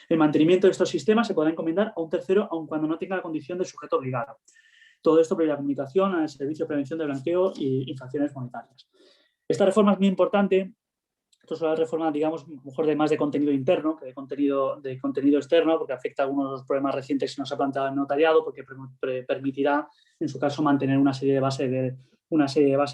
S2: El mantenimiento de estos sistemas se podrá encomendar a un tercero, aun cuando no tenga la condición de sujeto obligado. Todo esto previa comunicación al Servicio de Prevención de Blanqueo y Infracciones Monetarias. Esta reforma es muy importante. Esto es una reforma, digamos, mejor de más de contenido interno que de contenido externo, porque afecta a algunos de los problemas recientes que nos ha planteado el notariado, porque permitirá, en su caso, mantener una serie de bases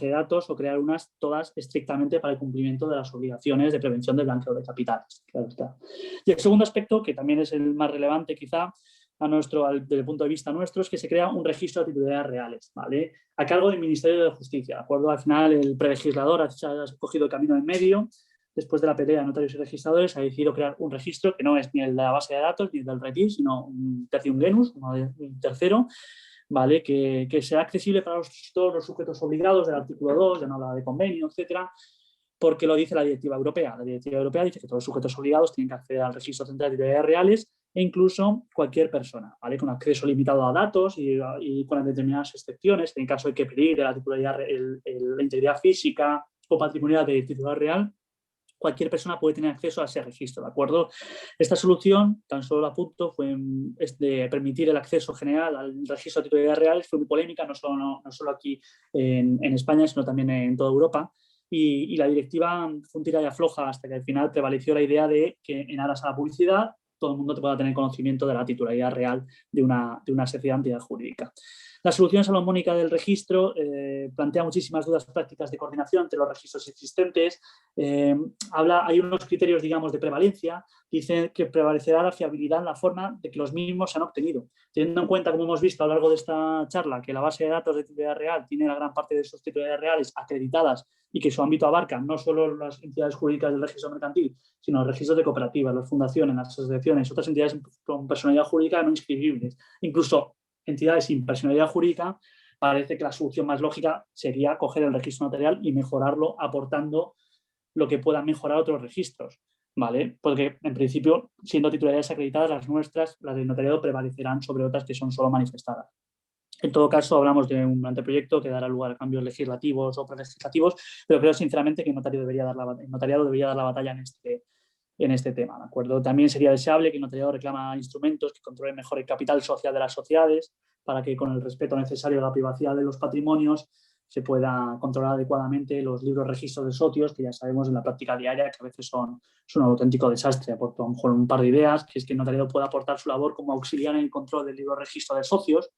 S2: de datos o crear unas todas estrictamente para el cumplimiento de las obligaciones de prevención del blanqueo de capitales. Claro está. Y el segundo aspecto, que también es el más relevante quizá, desde el punto de vista nuestro, es que se crea un registro de titularidades reales, ¿vale? A cargo del Ministerio de Justicia, ¿de acuerdo? Al final, el prelegislador ha cogido el camino en medio. Después de la pelea de notarios y registradores, ha decidido crear un registro que no es ni el de la base de datos ni el del RETIR, sino un tertium genus, un tercero, ¿vale? Que sea accesible para todos los sujetos obligados del artículo 2, ya no habla de convenio, etcétera, porque lo dice la directiva europea. La directiva europea dice que todos los sujetos obligados tienen que acceder al registro central de titularidades reales e incluso cualquier persona, ¿vale? Con acceso limitado a datos y con determinadas excepciones, en caso de que peligre la titularidad, la integridad física o patrimonial del titular real, cualquier persona puede tener acceso a ese registro, ¿de acuerdo? Esta solución, tan solo la apunto, es de permitir el acceso general al registro de titularidades reales, fue muy polémica, no solo aquí en España, sino también en toda Europa. Y la directiva fue un tira y afloja hasta que al final prevaleció la idea de que en aras a la publicidad todo el mundo pueda tener conocimiento de la titularidad real de una sociedad entidad jurídica. La solución salomónica del registro plantea muchísimas dudas prácticas de coordinación entre los registros existentes. Hay unos criterios, digamos, de prevalencia. Dice que prevalecerá la fiabilidad en la forma de que los mismos se han obtenido. Teniendo en cuenta, como hemos visto a lo largo de esta charla, que la base de datos de titularidad real tiene la gran parte de sus titularidades reales acreditadas y que su ámbito abarca no solo las entidades jurídicas del registro mercantil, sino los registros de cooperativas, las fundaciones, las asociaciones, otras entidades con personalidad jurídica no inscribibles, incluso
S3: entidades sin personalidad jurídica, parece que la solución más lógica sería coger el registro notarial y mejorarlo aportando lo que puedan mejorar otros registros, ¿vale? Porque en principio, siendo titularidades acreditadas, las nuestras, las del notariado, prevalecerán sobre otras que son solo manifestadas. En todo caso, hablamos de un anteproyecto que dará lugar a cambios legislativos o prelegislativos, pero creo sinceramente que el notariado debería dar la batalla en este tema, ¿de acuerdo? También sería deseable que el notariado reclama instrumentos que controlen mejor el capital social de las sociedades para que, con el respeto necesario a la privacidad de los patrimonios, se pueda controlar adecuadamente los libros registros de socios, que ya sabemos en la práctica diaria que a veces son un auténtico desastre. Aporto a lo mejor un par de ideas, que es que el notariado pueda aportar su labor como auxiliar en el control del libro registro de socios,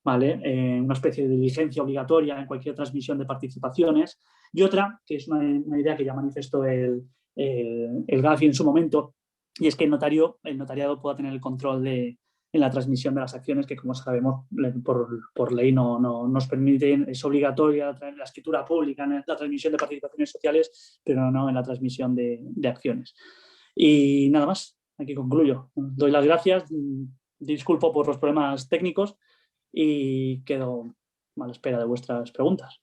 S3: ¿vale? Una especie de diligencia obligatoria en cualquier transmisión de participaciones. Y otra, que es una idea que ya manifestó el Gafi en su momento, y es que el notariado pueda tener el control en la transmisión de las acciones, que como sabemos por ley no nos permiten, es obligatoria la escritura pública en la transmisión de participaciones sociales, pero no en la transmisión de acciones. Y nada más, aquí concluyo. Doy las gracias, disculpo por los problemas técnicos y quedo a la espera de vuestras preguntas.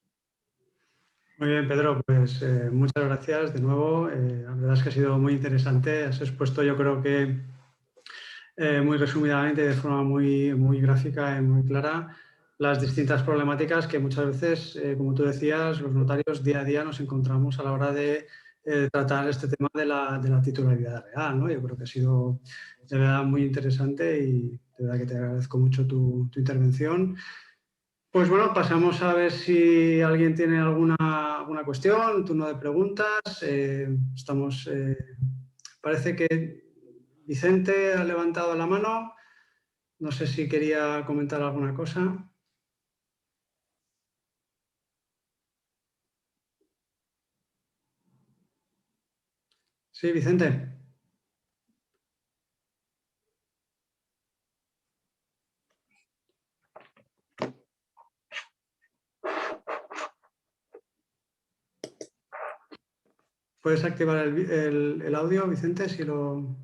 S1: Muy bien, Pedro, pues muchas gracias de nuevo. La verdad es que ha sido muy interesante. Has expuesto, yo creo que muy resumidamente, de forma muy gráfica y muy clara, las distintas problemáticas que muchas veces, como tú decías, los notarios día a día nos encontramos a la hora de tratar este tema de la titularidad real, ¿no? Yo creo que ha sido de verdad muy interesante y de verdad que te agradezco mucho tu intervención. Pues bueno, pasamos a ver si alguien tiene alguna cuestión, turno de preguntas. Parece que Vicente ha levantado la mano. No sé si quería comentar alguna cosa. Sí, Vicente. ¿Puedes activar el audio, Vicente, si lo...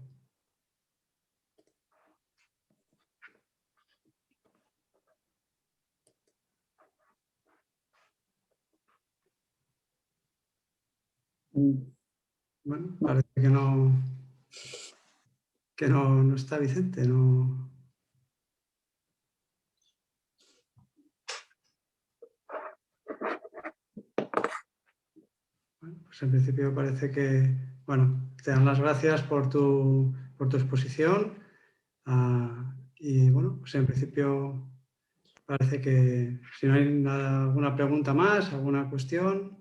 S1: Bueno, parece que no está Vicente, no... Bueno, pues en principio parece que, bueno, te dan las gracias por tu exposición y bueno, pues en principio parece que si no hay alguna pregunta más, alguna cuestión...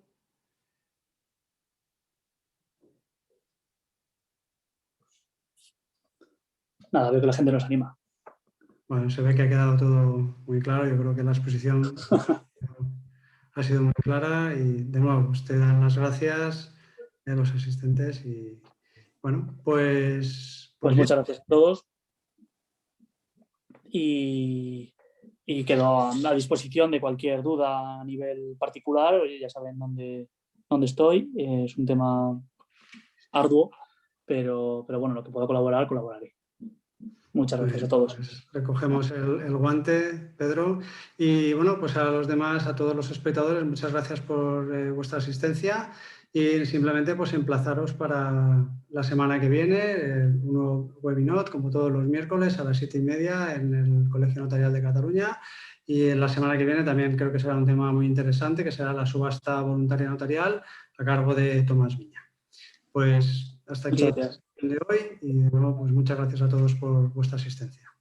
S3: Nada, veo que la gente nos anima.
S1: Bueno, se ve que ha quedado todo muy claro. Yo creo que la exposición ha sido muy clara y de nuevo, te dan las gracias a los asistentes y bueno, pues
S3: muchas gracias a todos y quedo a la disposición de cualquier duda a nivel particular. Oye, ya saben dónde estoy. Es un tema arduo, pero bueno, lo que pueda colaborar, colaboraré. Muchas gracias a todos.
S1: Pues recogemos el guante, Pedro. Y bueno, pues a los demás, a todos los espectadores, muchas gracias por vuestra asistencia y simplemente pues emplazaros para la semana que viene, un nuevo webinar, como todos los miércoles a las 7:30 en el Colegio Notarial de Cataluña. Y en la semana que viene también creo que será un tema muy interesante, que será la subasta voluntaria notarial a cargo de Tomás Viña. Pues hasta aquí de hoy y de nuevo pues muchas gracias a todos por vuestra asistencia.